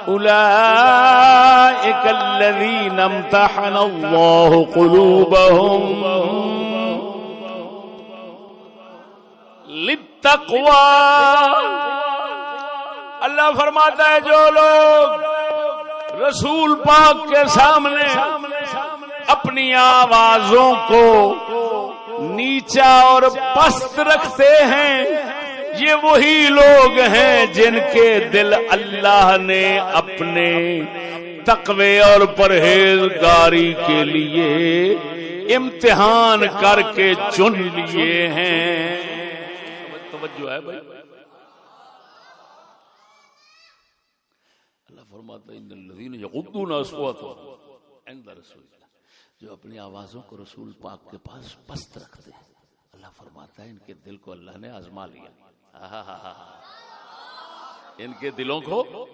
[SPEAKER 1] اولئك الذين امتحن الله قلوبهم للتقوى۔ اللہ فرماتا ہے جو لوگ رسول پاک کے سامنے اپنی آوازوں کو نیچا اور پست رکھتے ہیں، یہ وہی لوگ ہیں جن کے دل اللہ نے اپنے تقوی اور پرہیزگاری کے لیے امتحان کر کے چن لیے ہیں۔ توجہ ہے بھائی، فرماتا ہے ان الذین یغضون اصواتهم عند رسول اللہ، جو اپنی آوازوں کو رسول پاک کے پاس پست رکھتے ہیں، اللہ فرماتا ہے ان کے دل کو اللہ نے آزما لیا۔ ان کے دلوں کو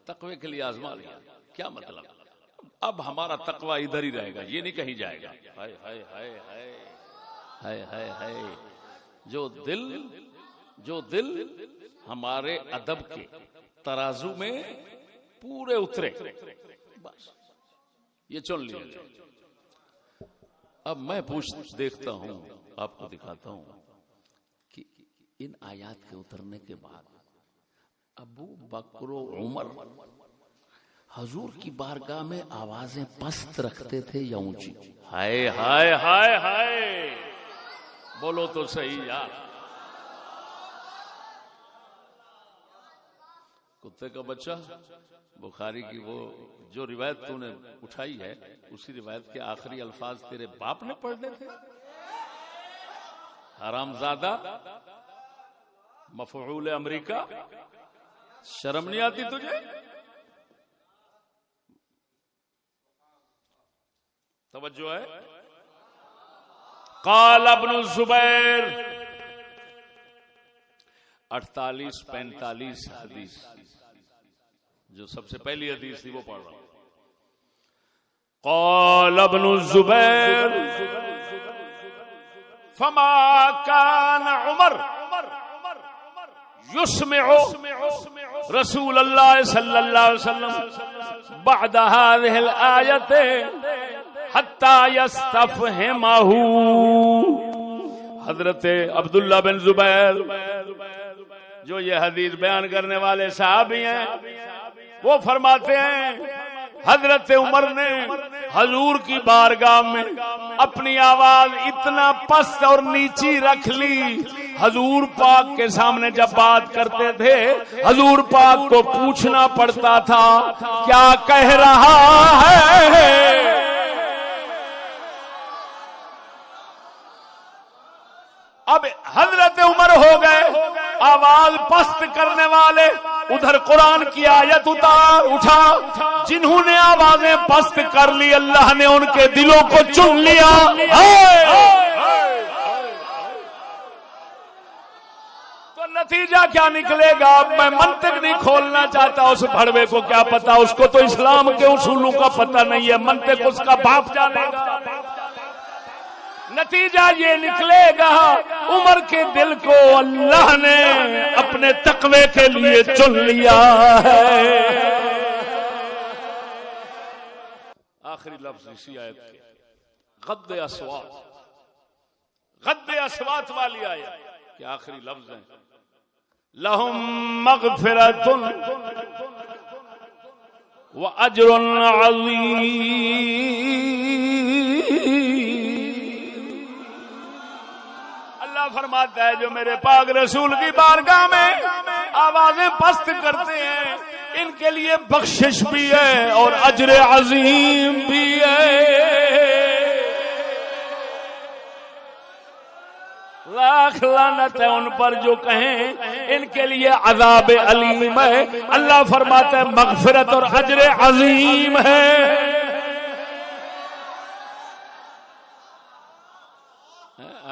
[SPEAKER 1] تقوی کے لیے آزما لیا. کیا مطلب؟ اب ہمارا تقوی ادھر ہی رہے گا, یہ نہیں کہیں جائے گا. ہائے ہائے ہائے ہائے ہائے ہائے. جو دل ہمارے ادب کے ترازو میں پورے اترے, بس یہ چن لیا. اب میں دیکھتا ہوں, آپ کو دکھاتا ہوں کہ ان آیات کے اترنے کے بعد ابو بکر و عمر حضور کی بارگاہ میں آوازیں پست رکھتے تھے یا اونچی؟ ہائے ہائے ہائے ہائے, بولو تو صحیح یار. کتے کا بچہ, بخاری کی وہ جو روایت تو نے اٹھائی ہے, اسی روایت کے آخری الفاظ تیرے باپ نے پڑھنے تھے. حرامزادہ, مفعول امریکہ, شرم نہیں آتی تجھے؟ توجہ ہے. قال ابن الزبیر, 48-45 حدیث, جو سب سے پہلی حدیث تھی وہ پڑھ رہا ہوں. قال ابن الزبیر فما كان عمر يسمع رسول الله صلى الله عليه وسلم بعد هذه الآية حتى يستفهمه. حضرت عبداللہ بن زبیر جو یہ حدیث بیان کرنے والے صحابی ہیں, وہ فرماتے ہیں حضرت عمر نے حضور کی بارگاہ میں اپنی آواز اتنا پست اور نیچی رکھ لی. حضور پاک کے سامنے جب بات کرتے تھے, حضور پاک کو پوچھنا پڑتا تھا کیا کہہ رہا ہے. اب حضرت عمر ہو گئے آواز پست کرنے والے, ادھر قرآن کی آیت اٹھا. جنہوں نے آوازیں پست کر لی, اللہ نے ان کے دلوں کو چن لیا. تو نتیجہ کیا نکلے گا؟ میں منطق نہیں کھولنا چاہتا اس بھڑوے کو, کیا پتا, اس کو تو اسلام کے اصولوں کا پتہ نہیں ہے, منطق اس کا باپ جانے گا. نتیجہ یہ نکلے گا عمر کے دل کو اللہ نے اپنے تقوی کے لیے چن لیا ہے. آخری لفظ اسی آیت کے غد اصوات والی آیت کے آخری لفظ ہیں لہم مغفرۃ واجر عظیم. فرماتا ہے جو میرے پاک رسول کی بارگاہ میں آوازیں پست کرتے ہیں, ان کے لیے بخشش بھی ہے اور اجر عظیم بھی ہے. لاکھ لعنت ہے ان پر جو کہیں ان کے لیے عذاب علیم ہے. اللہ فرماتا ہے مغفرت اور اجر عظیم ہے.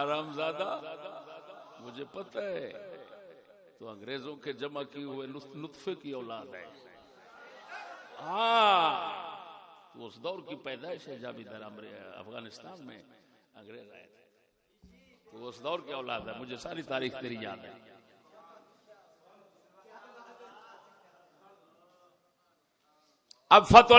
[SPEAKER 1] حرامزادہ, مجھے پتہ ہے تو انگریزوں کے جمع کی ہوئے نطفے کی اولاد ہے. ہاں, تو اس دور کی پیدائش ہے جب ادھر افغانستان میں انگریز آئے تھے, تو اس دور کی اولاد ہے. مجھے ساری تاریخ تیری یاد ہے. اب فتح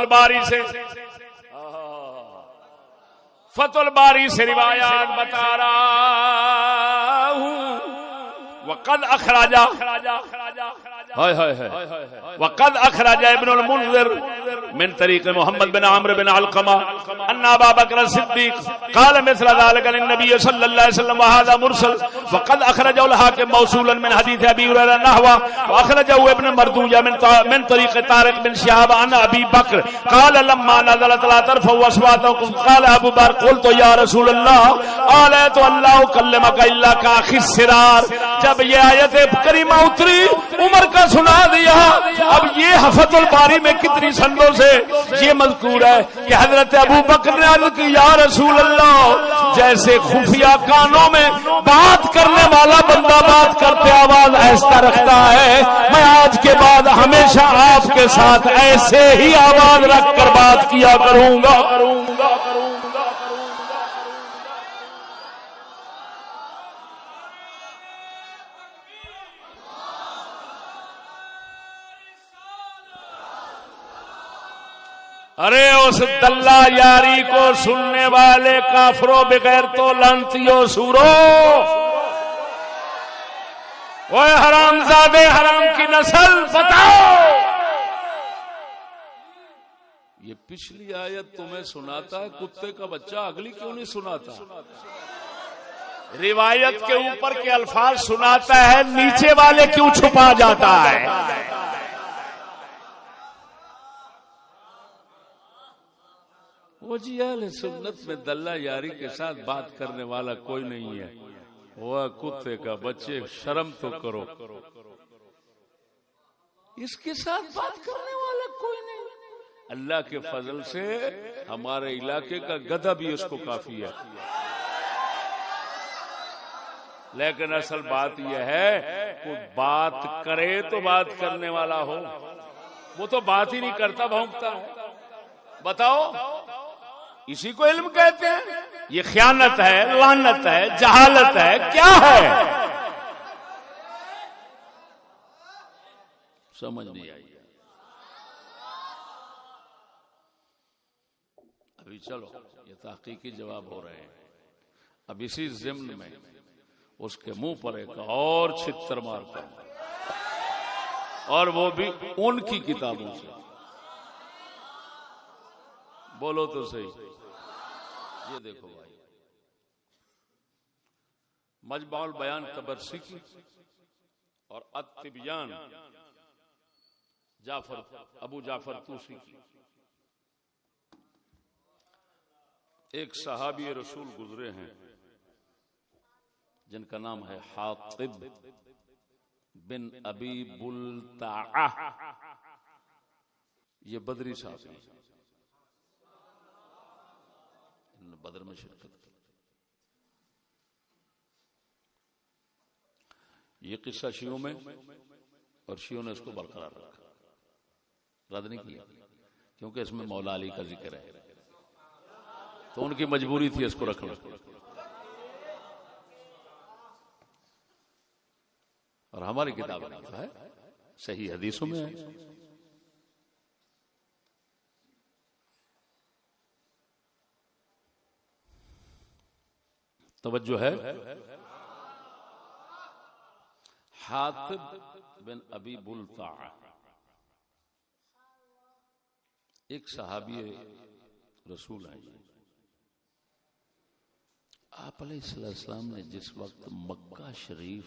[SPEAKER 1] الباری سے روایات بتا رہا ہوں. وقد اخرج ابن المنذر من طریق محمد بن عمرو بن علقمہ ان ابا بکر الصدیق قال مثل ذلك للنبي صلى الله عليه وسلم وهذا مرسل. وقد اخرجه الحاكم موصولا من حديث ابي هريره نحوه. واخرجه ابن مردويه من طريق طارق بن شهاب عن ابي بكر قال لما نزلت لا ترفعوا اصواتكم قال ابو بكر قلت يا رسول الله آليت الله اكلمك الا كاخ السرار. جب یہ آیت کریمہ اتری عمر کا سنا دیا. اب یہ فتح الباری میں کتنی سندوں سے یہ مذکور ہے کہ حضرت ابو بکر نے عرض کی یا رسول اللہ جیسے خفیہ کانوں میں بات کرنے والا بندہ بات کرتے آواز ایسا رکھتا ہے، میں آج کے بعد ہمیشہ آپ کے ساتھ ایسے ہی آواز رکھ کر بات کیا کروں گا۔ ارے اس دلہ یاری کو سننے والے کافروں بغیر تو لانتیوں سورو، وہ حرامزادے حرام کی نسل، بتاؤ یہ پچھلی آیت تمہیں سناتا ہے کتے کا بچہ، اگلی کیوں نہیں سناتا؟ روایت کے اوپر کے الفاظ سناتا ہے، نیچے والے کیوں چھپا جاتا ہے؟ وہ جی اہل سنت میں دلہ یاری کے ساتھ بات کرنے والا کوئی نہیں ہے، وہ کتے کا بچے، شرم تو کرو، اس کے ساتھ بات کرنے والا کوئی نہیں۔ اللہ کے فضل سے ہمارے علاقے کا گدھا بھی اس کو کافی ہے، لیکن اصل بات یہ ہے کہ بات کرے تو بات کرنے والا ہو، وہ تو بات ہی نہیں کرتا، بھونکتا ہے۔ بتاؤ اسی کو علم کہتے ہیں؟ یہ خیانت ہے، لعنت ہے، جہالت ہے، کیا ہے؟ سمجھ نہیں آئی۔ ابھی چلو یہ تحقیقی جواب ہو رہے ہیں، اب اسی ضمن میں اس کے منہ پر ایک اور چھتر مارتا ہوں، اور وہ بھی ان کی کتابوں سے۔ بولو تو صحیح، یہ دیکھو بھائی، مجمع البیان طبرسی کی اور التبیان ابو جعفر طوسی کی۔ ایک صحابی رسول گزرے ہیں جن کا نام ہے حاطب بن ابی بلتعہ، یہ بدری صاحب ہیں، بدر میں شرکت کی۔ یہ قصہ شیعوں میں، اور شیعوں نے اس کو برقرار رکھا، رد نہیں کیا، کیونکہ اس میں مولا علی کا ذکر ہے، تو ان کی مجبوری تھی اس کو رکھنا، اور ہماری کتاب میں آتا ہے، صحیح حدیثوں میں ہے۔ توجہ ہے؟ حاطب بن ابی بلتعہ ایک صحابی رسول ہیں۔ آپ علیہ السلام نے جس وقت مکہ شریف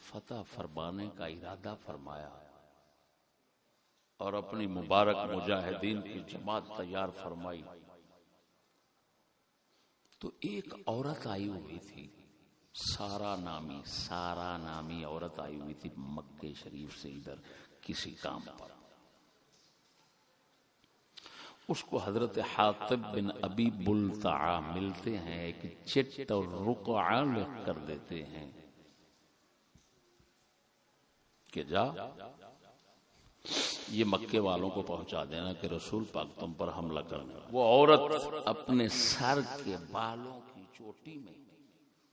[SPEAKER 1] فتح فرمانے کا ارادہ فرمایا اور اپنی مبارک مجاہدین کی جماعت تیار فرمائی، تو ایک عورت آئی ہوئی تھی، سارا نامی عورت آئی ہوئی تھی مکہ شریف سے ادھر کسی کام پر۔ اس کو حضرت حاطب بن ابی بلتعہ ملتے ہیں، ایک چٹ اور رقعہ لکھ کر دیتے ہیں کہ جا یہ مکے والوں کو پہنچا دینا کہ رسول پاک تم پر حملہ کرنے والا۔ وہ عورت اپنے سر کے بالوں کی چوٹی میں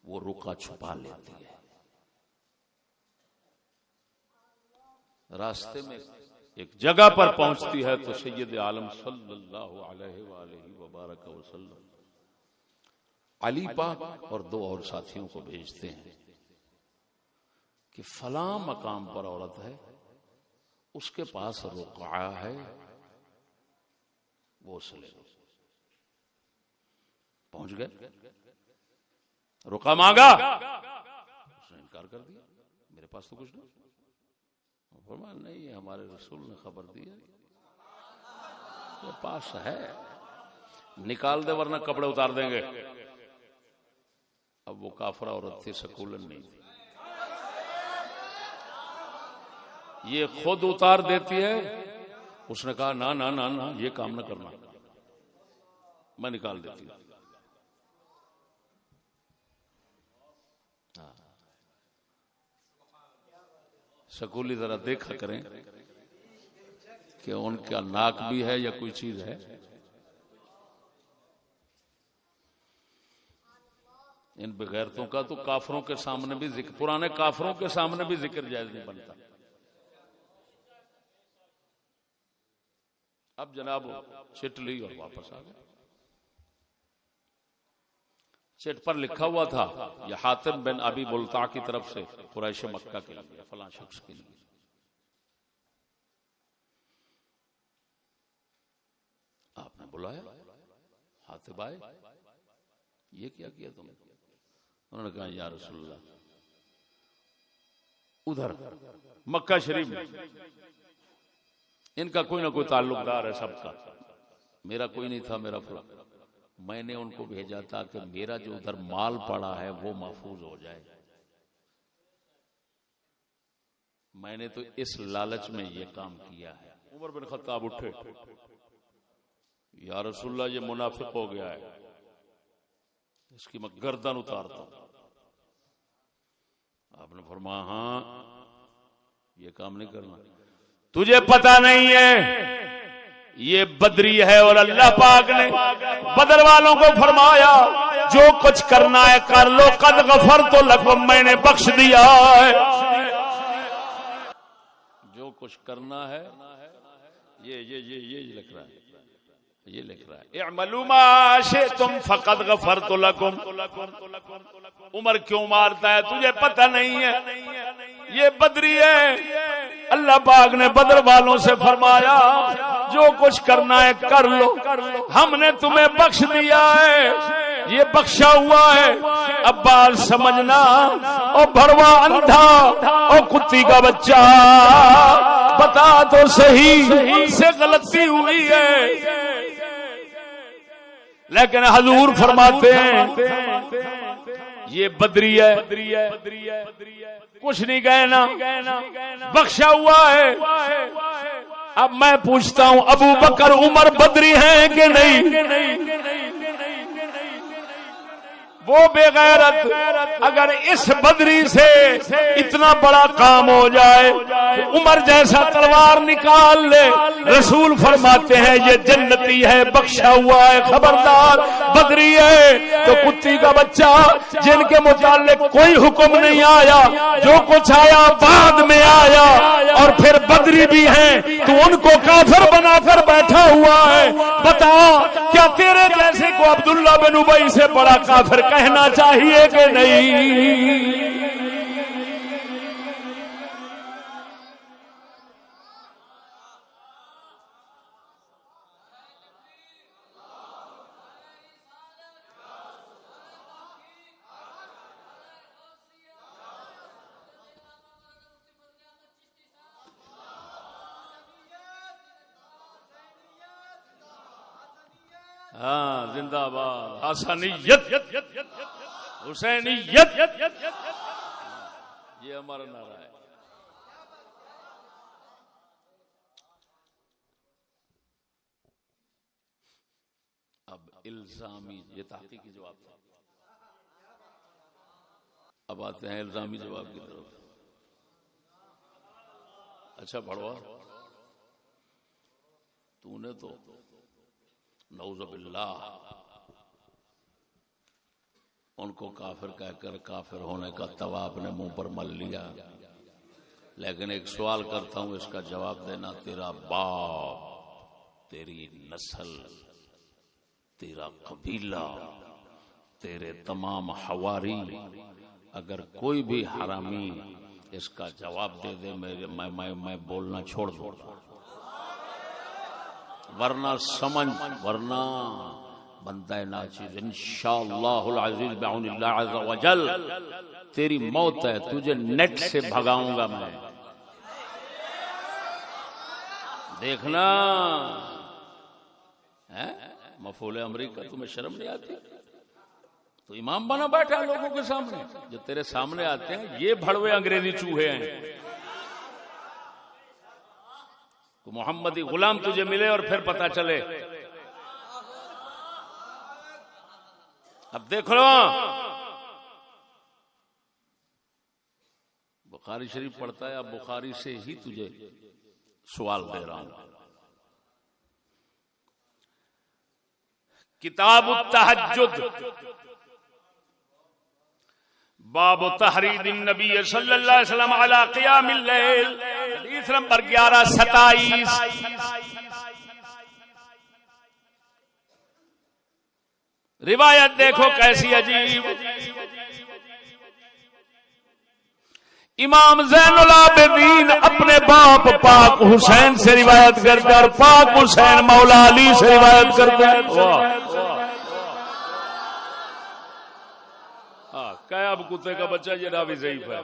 [SPEAKER 1] وہ رقعہ چھپا لیتی ہے، راستے میں ایک جگہ پر پہنچتی ہے تو سید عالم صلی اللہ علیہ وآلہ وبارک وسلم علی پاک اور دو اور ساتھیوں کو بھیجتے ہیں کہ فلاں مقام پر عورت ہے، اس کے پاس رقعہ ہے، وہ اسے لے لو۔ پہنچ گئے، رقعہ مانگا، اس نے انکار کر دیا، میرے پاس تو کچھ نہیں۔ فرمایا نہیں، ہمارے رسول نے خبر دی ہے، اس کے پاس ہے، نکال دے ورنہ کپڑے اتار دیں گے۔ اب وہ کافرہ عورت تھی، سکولن نہیں تھی، یہ خود اتار دیتی ہے۔ اس نے کہا نا نا نا نا، یہ کام نہ کرنا، میں نکال دیتی ہوں۔ سکولی ذرا دیکھا کریں کہ ان کا ناک بھی ہے یا کوئی چیز ہے. ان بغیرتوں کا تو کافروں کے سامنے بھی ذکر، پرانے کافروں کے سامنے بھی ذکر جائز نہیں بنتا. اب جناب چٹ لی اور واپس آ گئے. چٹ پر لکھا ہوا تھا یہ حاتم بن ابی بلتع کی طرف سے قریش مکہ کے لیے، فلاں شخص کے لیے. آپ نے بلایا، حاتم آئے، یہ کیا تم نے؟ انہوں نے کہا یا رسول اللہ ادھر مکہ شریف میں ان کا کوئی نہ کوئی تعلق دار ہے سب کا، میرا کوئی نہیں تھا. میرا میں نے ان کو بھیجا تھا کہ میرا جو ادھر مال پڑا ہے وہ محفوظ ہو جائے. میں نے تو اس لالچ میں یہ کام کیا ہے. عمر بن خطاب اٹھے، یا رسول اللہ یہ منافق ہو گیا ہے، اس کی میں گردن اتارتا ہوں. آپ نے فرمایا ہاں یہ کام نہیں کرنا. تجھے پتا نہیں ہے یہ بدری ہے اور اللہ پاک نے بدر والوں کو فرمایا جو کچھ کرنا ہے کر لو، قد غفرت لکم، میں نے بخش دیا ہے. جو کچھ کرنا ہے یہ لکھ رہا ہے، یہ لکھ رہا ہے اعملوا ما شئتم فقد غفرت لکم. عمر کیوں مارتا ہے؟ تجھے پتہ نہیں ہے یہ بدری ہے. اللہ پاک نے بدر والوں سے فرمایا جو کچھ کرنا ہے کر لو، ہم نے تمہیں بخش دیا ہے، یہ بخشا ہوا ہے. اب بات سمجھنا، او بھڑوا اندھا، او کتی کا بچہ، بتا تو صحیح سے غلطی ہوئی ہے. لیکن حضور فرماتے ہیں یہ بدری ہے، کچھ نہیں کہنا، بخشا ہوا ہے. اب میں پوچھتا ہوں ابو بکر عمر بدری ہیں کہ نہیں؟ وہ بے غیرت اگر اس بدری سے اتنا بڑا کام ہو جائے تو عمر جیسا تلوار نکال لے. رسول فرماتے ہیں یہ جنتی ہے، بخشا ہوا ہے، خبردار بدری ہے. تو کتی کا بچہ جن کے متعلق کوئی حکم نہیں آیا، جو کچھ آیا بعد میں آیا، اور پھر بدری بھی ہیں تو ان کو کافر بنا کر بیٹھا ہوا ہے. بتا کیا تیرے جیسے کو عبداللہ بن ابی سے بڑا کافر کہنا چاہیے کہ نہیں؟ ہاں زندہ باد حسنیت حسینیت، یہ ہمارا نعرہ ہے. اب الزامی، یہ تحقیقی جواب تھا، اب آتے ہیں الزامی جواب کی طرف. اچھا بڑوا، تو نے تو نعوذ باللہ ان کو کافر کہہ کر کافر ہونے کا طوا اپنے منہ پر مل لیا. لیکن ایک سوال کرتا ہوں، اس کا جواب دینا. تیرا باپ، تیری نسل، تیرا قبیلہ، تیرے تمام حواری، اگر کوئی بھی حرامی اس کا جواب دے دے میں بولنا چھوڑ دوں، ورنہ بندہ ناچیز انشاءاللہ العزیز بعون اللہ عز و جل تیری موت ہے، تجھے نیٹ سے بھگاؤں گا میں. دیکھنا مفعول امری کا تمہیں شرم نہیں آتی؟ تو امام بنا بیٹھا لوگوں کے سامنے. جو تیرے سامنے آتے ہیں یہ بھڑوے انگریزی چوہے ہیں. تو محمدی غلام تجھے ملے اور پھر پتا چلے. اب دیکھ لو بخاری شریف پڑھتا ہے، اب بخاری سے ہی تجھے سوال دے رہا ہوں. کتاب التہجد، باب تحرید النبی صلی اللہ علیہ وسلم علی قیام اللیل، حدیث نمبر 1127. روایت دیکھو کیسی عجیب. امام زین العابدین اپنے باپ پاک حسین سے روایت کرتے اور پاک حسین مولا علی سے روایت کرتے ہیں. کیا اب کتے کا بچہ یہ راوی ضعیف ہے.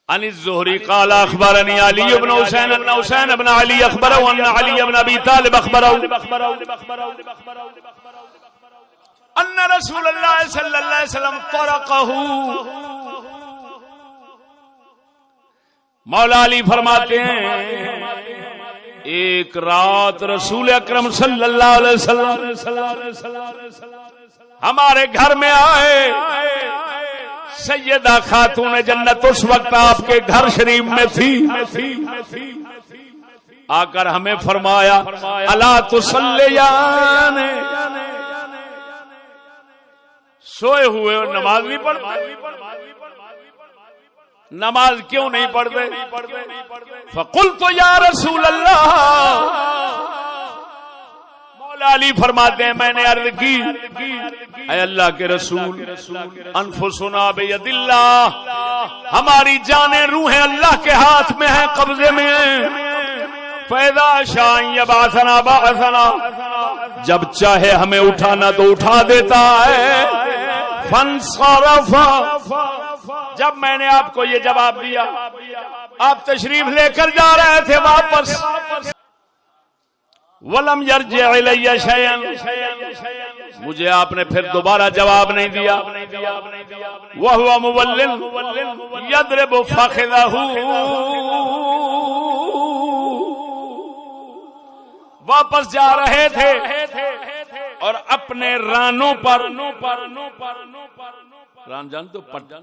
[SPEAKER 1] عن الزهري قال اخبرني علي بن حسين ان حسين بن علي اخبره ان علي بن ابي طالب اخبره ان رسول الله صلى الله عليه وسلم طرقه. مولا علی فرماتے ہیں ایک رات رسول اکرم صلی اللہ علیہ وسلم ہمارے گھر میں آئے. سیدہ خاتون جنت اس وقت آپ کے گھر شریف میں تھی. آ کر ہمیں فرمایا الا تصلیان، سوئے ہوئے اور نماز نہیں پڑھتے. نماز کیوں نہیں پڑھتے؟ فقلت یا رسول اللہ، مولا علی فرماتے ہیں میں نے عرض کی اے اللہ کے رسول، انفسنا بید اللہ، ہماری جانیں روحیں اللہ کے ہاتھ میں ہیں، قبضے میں ہیں. فاذا شاء یبعثنا بعثنا، جب چاہے ہمیں اٹھانا تو اٹھا دیتا ہے. فانصرف، جب میں نے آپ کو یہ جواب دیا آپ تشریف لے کر جا رہے تھے واپس. ولم یرجع الی شیئا، مجھے آپ نے پھر دوبارہ جواب نہیں دیا. وہو مولل یضرب فخذہ، واپس جا رہے تھے اور اپنے رانوں پر، ران جان تو پٹ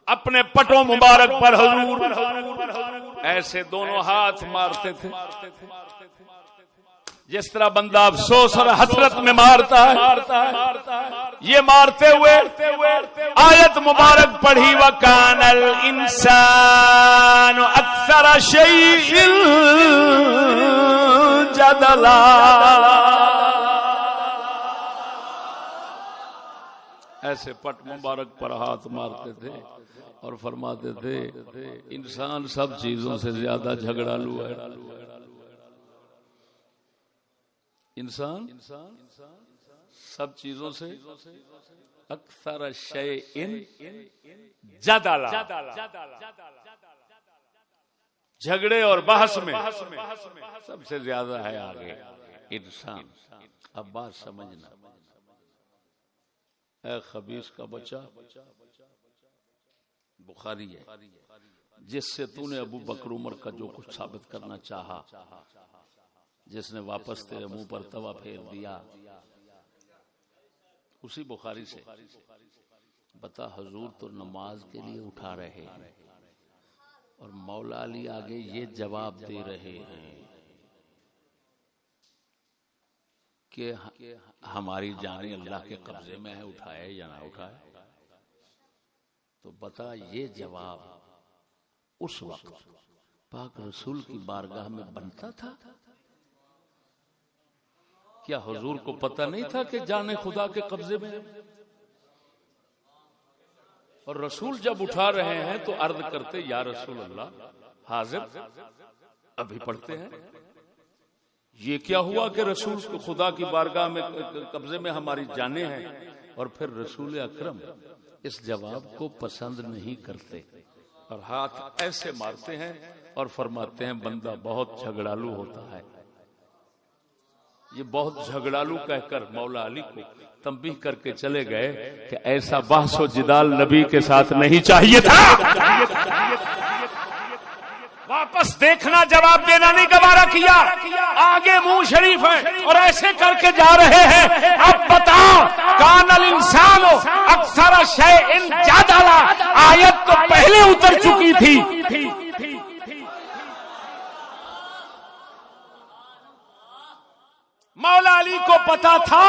[SPEAKER 1] اپنے پٹوں مبارک پر حضور ایسے دونوں ہاتھ مارتے تھے جس طرح بندہ افسوس اور حسرت میں مارتا ہے. یہ مارتے ہوئے آیت مبارک پڑھی وَكَانَ الْإِنسَانُ أَكْثَرَ شَيْءٍ جَدَلًا. ایسے پٹ مبارک پر ہاتھ مارتے تھے اور فرماتے تھے انسان سب چیزوں سے زیادہ جھگڑالو ہے. انسان سب چیزوں سے اکثر شیئن جدلا، جھگڑے اور بحث میں سب سے زیادہ ہے آگے انسان. اب بات سمجھنا، اے خبیث کا بچہ، بخاری ہے جس سے تو نے ابو بکر عمر کا جو کچھ ثابت کرنا چاہا، جس نے واپس تیرے منہ پر توا پھیر دیا، اسی بخاری سے بتا حضور تو نماز کے لیے اٹھا رہے ہیں اور مولا علی آگے یہ جواب دے رہے ہیں کہ ہماری جانیں اللہ کے قبضے میں ہے، اٹھائے یا نہ اٹھائے. تو بتا یہ جواب اس وقت پاک رسول کی بارگاہ میں بنتا تھا؟ کیا حضور کو پتہ نہیں تھا کہ جانیں خدا کے قبضے میں؟ اور رسول جب اٹھا رہے ہیں تو عرض کرتے یا رسول اللہ حاضر ابھی پڑھتے ہیں. یہ کیا ہوا کہ رسول کو خدا کی بارگاہ میں قبضے میں ہماری جانیں ہیں، اور پھر رسول اکرم اس جواب کو پسند نہیں کرتے اور ہاتھ ایسے مارتے ہیں اور فرماتے ہیں بندہ بہت جھگڑالو ہوتا ہے. یہ بہت جھگڑالو کہہ کر مولا علی کو تنبیہ کر کے چلے گئے کہ ایسا بحث و جدال نبی کے ساتھ نہیں چاہیے تھا. واپس دیکھنا جواب دینا نہیں گوارا کیا، آگے منہ شریف ہے اور ایسے کر کے جا رہے ہیں. اب بتا کان الانسان اکثر شیء جدلا، آیت تو پہلے اتر چکی تھی. مولا علی کو پتا تھا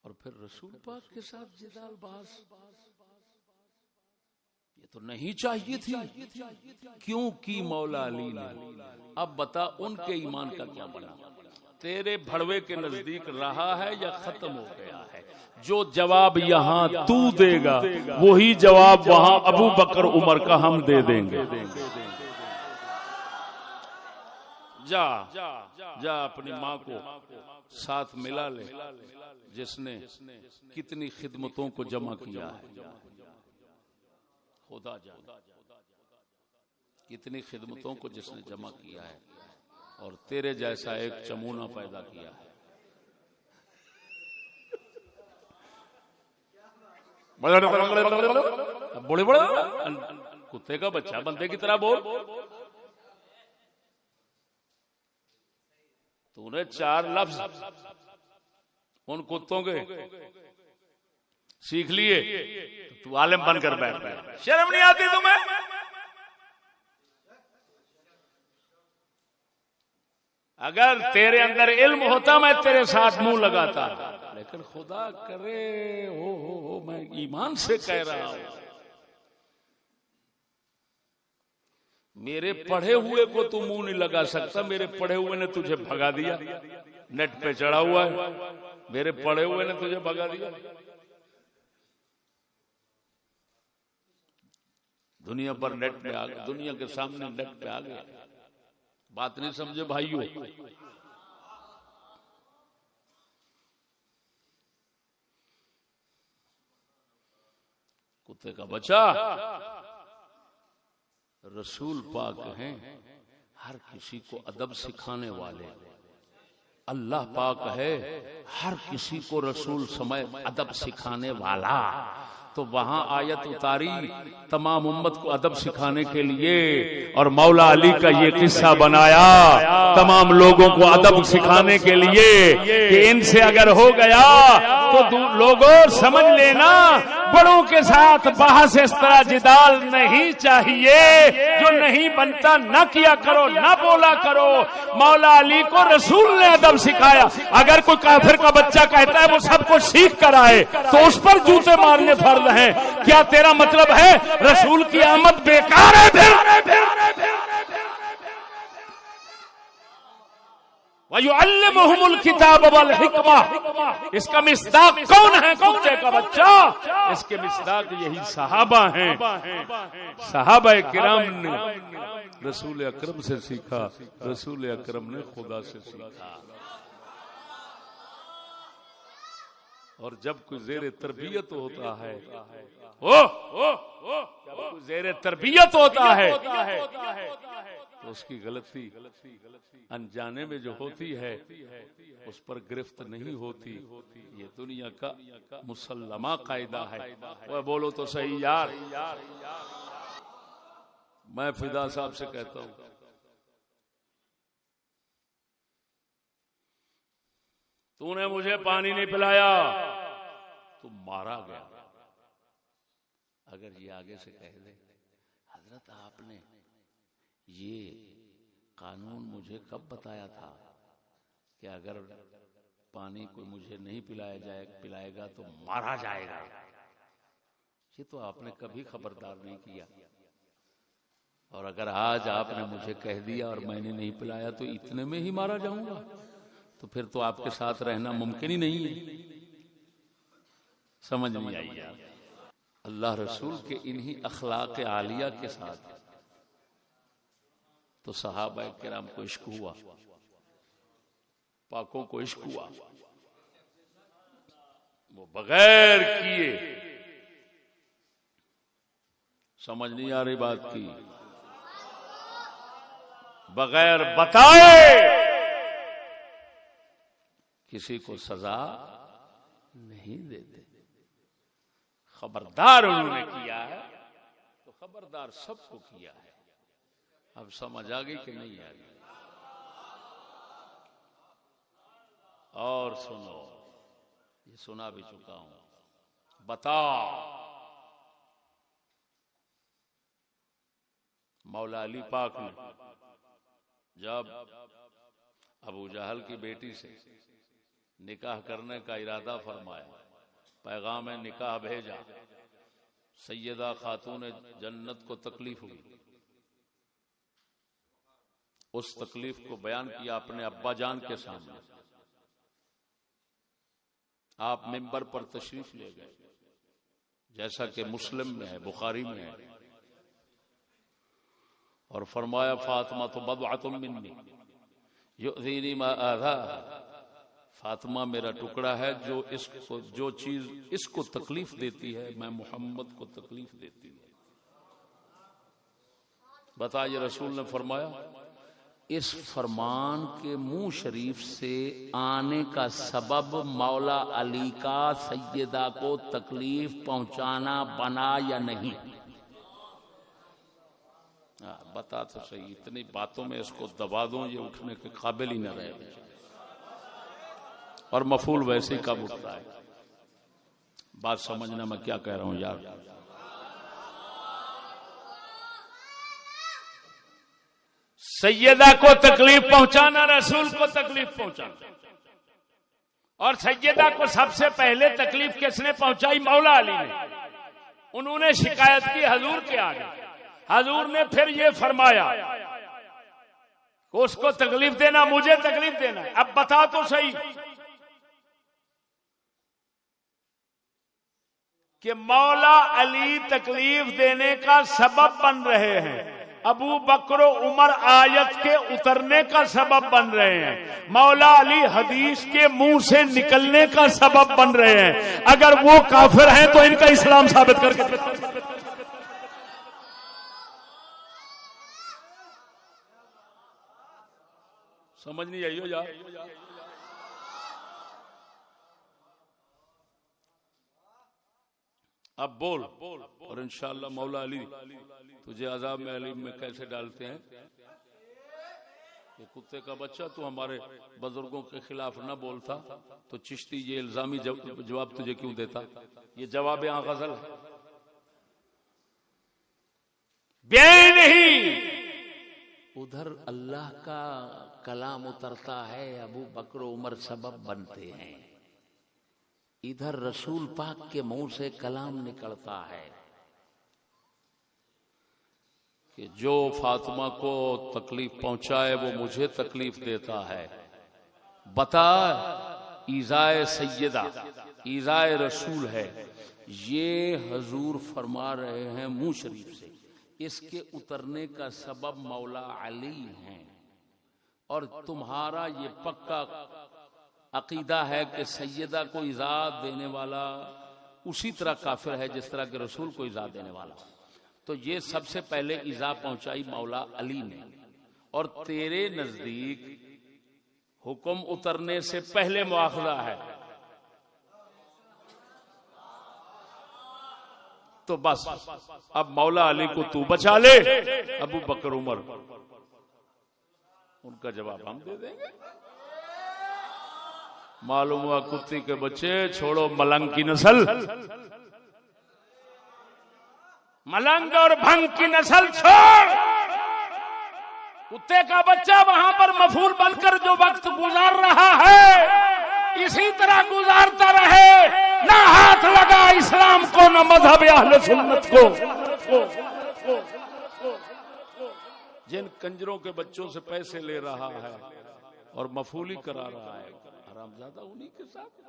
[SPEAKER 1] اور پھر رسول پاک کے ساتھ جدال باز، یہ تو نہیں چاہیے تھی. کیوں کی مولا علی نے؟ اب بتا ان کے ایمان کا کیا بنا؟ تیرے بھڑوے کے نزدیک رہا ہے یا ختم ہو گیا ہے؟ جو جواب یہاں تو دے گا وہی جواب وہاں ابو بکر عمر کا ہم دے دیں گے. جا جا اپنی ماں کو ساتھ ملا لے جس نے کتنی خدمتوں کو جمع کیا ہے. خدا جانے کتنی خدمتوں کو جس نے جمع کیا ہے اور تیرے جیسا ایک چمونہ پیدا کیا ہے. بڑے بڑے کتے کا بچہ بندے کی طرح بول. تو نے 4 لفظ ان کتوں کے سیکھ لیے تو عالم بن کر بیٹھ گیا. شرم نہیں آتی تمہیں؟ اگر تیرے اندر علم ہوتا میں تیرے ساتھ منہ لگاتا، لیکن خدا کرے ہو میں ایمان سے کہہ رہا ہوں، میرے پڑھے ہوئے کو تو منہ نہیں لگا سکتا. میرے پڑھے ہوئے نے تجھے بھگا دیا، نیٹ پہ چڑھا ہوا ہے، میرے پڑھے ہوئے نے تجھے بھگا دیا. دنیا پر نیٹ پہ آ گیا، دنیا کے سامنے نیٹ پہ آ گیا. بات نہیں سمجھے بھائیو؟ کتے کا بچہ رسول پاک ہیں، ہر کسی کو ادب سکھانے والے. اللہ پاک ہے ہر کسی کو رسول سمیت ادب سکھانے والا. تو وہاں آیت اتاری تمام امت کو ادب سکھانے کے لیے، اور مولا علی کا یہ قصہ بنایا تمام لوگوں کو ادب سکھانے کے لیے کہ ان سے اگر ہو گیا تو لوگوں سمجھ لینا بڑوں کے ساتھ بحث اس طرح جدال نہیں چاہیے. جو نہیں بنتا نہ کیا کرو، نہ بولا کرو. مولا علی کو رسول نے ادب سکھایا. اگر کوئی کافر کا بچہ کہتا ہے وہ سب کچھ سیکھ کر آئے تو اس پر جوتے مارنے فرض ہیں. کیا تیرا مطلب ہے رسول کی آمد بیکار ہے؟ وَيُعَلِّمُهُمُ الْكِتَابَ وَالْحِكْمَةَ. اس کا مصداق کون ہے؟ کتے کا بچہ. اس کے مصداق یہی صحابہ ہیں. صحابہ کرام نے رسول اکرم سے سیکھا، رسول اکرم نے خدا سے سیکھا. اور جب کوئی زیر تربیت ہوتا ہے، جب کوئی زیر تربیت ہوتا ہے تو اس کی غلطی انجانے میں جو ہوتی ہے اس پر گرفت نہیں ہوتی. یہ دنیا کا مسلمہ قاعدہ ہے. وہ بولو تو صحیح یار. میں فدا صاحب سے کہتا ہوں تو نے مجھے پانی نہیں پلایا تو مارا گیا. اگر یہ آگے سے کہہ دے حضرت آپ نے یہ قانون مجھے کب بتایا تھا کہ اگر پانی کو مجھے نہیں پلائے گا تو مارا جائے گا، یہ تو آپ نے کبھی خبردار نہیں کیا. اور اگر آج آپ نے مجھے کہہ دیا اور میں نے نہیں پلایا تو اتنے میں ہی مارا جاؤں گا، تو پھر تو آپ کے ساتھ رہنا ممکن ہی نہیں ہے. سمجھ نہیں آئی یار. اللہ رسول کے انہی اخلاق عالیہ کے ساتھ تو صحابہ کرام کو عشق ہوا، پاکوں کو عشق ہوا. وہ بغیر کیے، سمجھ نہیں آ رہی بات کی، بغیر بتائے کسی کو سزا نہیں دیتے. خبردار انہوں نے کیا ہے تو خبردار سب کو کیا ہے. اب سمجھ آ گئی کہ نہیں آ گئی؟ اور سنو، یہ سنا بھی چکا ہوں. بتا مولا علی پاک نے جب ابو جہل کی بیٹی سے نکاح کرنے کا ارادہ فرمایا، پیغام نکاح بھیجا، سیدہ خاتون جنت کو تکلیف ہوئی، اس تکلیف کو بیان کیا اپنے ابا جان کے سامنے. آپ منبر پر تشریف لے گئے، جیسا کہ مسلم میں ہے، بخاری میں ہے، اور فرمایا فاطمہ تو بضعۃ منی یؤذینی ما آذاہا، فاطمہ میرا ٹکڑا ہے، جو چیز اس کو تکلیف دیتی ہے میں محمد کو تکلیف دیتی ہے. بتائیے رسول نے فرمایا اس فرمان کے منہ شریف سے آنے کا سبب مولا علی کا سیدہ کو تکلیف پہنچانا بنا یا نہیں؟ بتا تو صحیح، اتنی باتوں میں اس کو دبا دوں یہ اٹھنے کے قابل ہی نہ رہے، اور مفعول ویسے ہی کب اٹھتا ہے. بات سمجھنا میں کیا کہہ رہا ہوں یار. سیدہ کو تکلیف پہنچانا، رسول کو تکلیف پہنچانا. اور سیدہ کو سب سے پہلے تکلیف کس نے پہنچائی؟ مولا علی نے. انہوں نے شکایت کی حضور کے آگے، حضور نے پھر یہ فرمایا کہ اس کو تکلیف دینا مجھے تکلیف دینا ہے. اب بتا تو صحیح کہ مولا علی تکلیف دینے کا سبب بن رہے ہیں، ابو بکر و عمر آیت کے اترنے کا سبب بن رہے ہیں، مولا علی حدیث کے منہ سے نکلنے کا سبب بن رہے ہیں. اگر وہ کافر ہیں تو ان کا اسلام ثابت کر کے سمجھ نہیں آئی ہو جا. اب بول، اور انشاءاللہ مولا علی تجھے عذاب میں علیم میں کیسے ڈالتے ہیں کہ کتے کا بچہ تو ہمارے بزرگوں کے خلاف نہ بولتا تو چشتی یہ الزامی جواب تجھے کیوں دیتا؟ یہ جواب یہاں غزل ہے، بے نہیں. ادھر اللہ کا کلام اترتا ہے، ابو بکر و عمر سبب بنتے ہیں، ادھر رسول پاک کے منہ سے کلام نکلتا ہے کہ جو فاطمہ کو تکلیف پہنچائے وہ مجھے تکلیف دیتا ہے. بتا ایذائے سیدہ ایذائے رسول ہے، یہ حضور فرما رہے ہیں منہ شریف سے، اس کے اترنے کا سبب مولا علی ہیں. اور تمہارا یہ پکا عقیدہ ہے کہ سیدہ کو ایذا دینے والا اسی طرح کافر ہے جس طرح کہ رسول کو ایذا دینے والا. تو یہ سب سے پہلے ایذا پہنچائی مولا علی نے، اور تیرے نزدیک حکم اترنے سے پہلے مواخذہ ہے. تو بس اب مولا علی کو تو بچا لے، ابو بکر عمر ان کا جواب ہم دے دیں گے. معلوم ہوا کتی کے بچے چھوڑو ملنگ کی نسل، ملنگ اور بھنگ کی نسل چھوڑ. کتے کا بچہ وہاں پر مفعول بن کر جو وقت گزار رہا ہے اسی طرح گزارتا رہے، نہ ہاتھ لگا اسلام کو نہ مذہب اہل سنت کو. جن کنجروں کے بچوں سے پیسے لے رہا ہے اور مفعولی کرا رہا ہے، حرامزادہ انہی کے ساتھ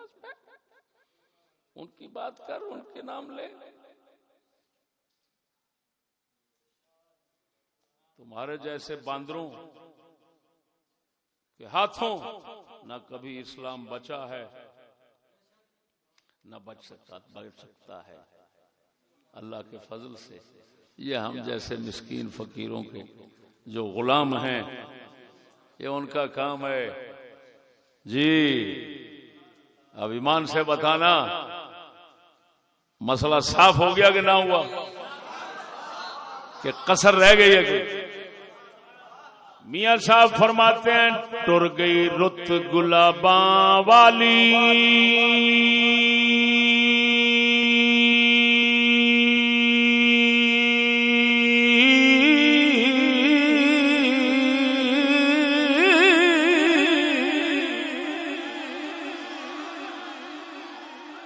[SPEAKER 1] ان کی بات کر، ان کے نام لے. تمہارے جیسے باندروں کے ہاتھوں نہ کبھی اسلام بچا ہے نہ بچ سکتا ہے. اللہ کے فضل سے یہ ہم جیسے مسکین فقیروں کے جو غلام ہیں، یہ ان کا کام ہے. جی اب ایمان سے بتانا مسئلہ صاف ہو گیا کہ نہ ہوا کہ قصر رہ گئی ہے کہ میاں صاحب فرماتے ہیں ٹر گئی رت گلاباں والی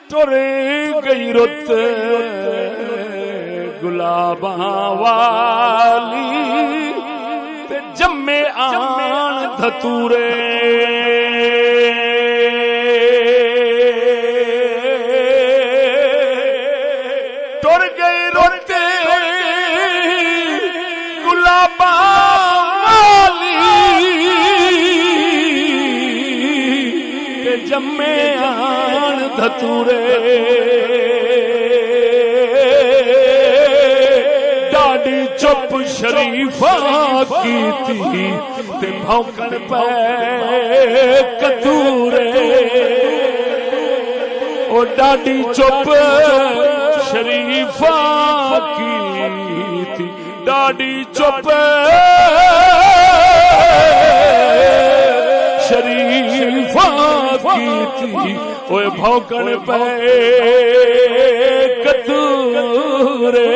[SPEAKER 1] ٹر گئی رت گلاباں والی جمے آن دھتورے ٹر گئی رت گلاباں والی جمے آن دھتورے ڈاڈی چپ شریفہ کی تھی تے بھونکن پہ کتورے او ڈاڈی چپ شریفہ کی تھی ڈاڈی چپ شریفہ کی تھی اوے بھونکن پہ کتورے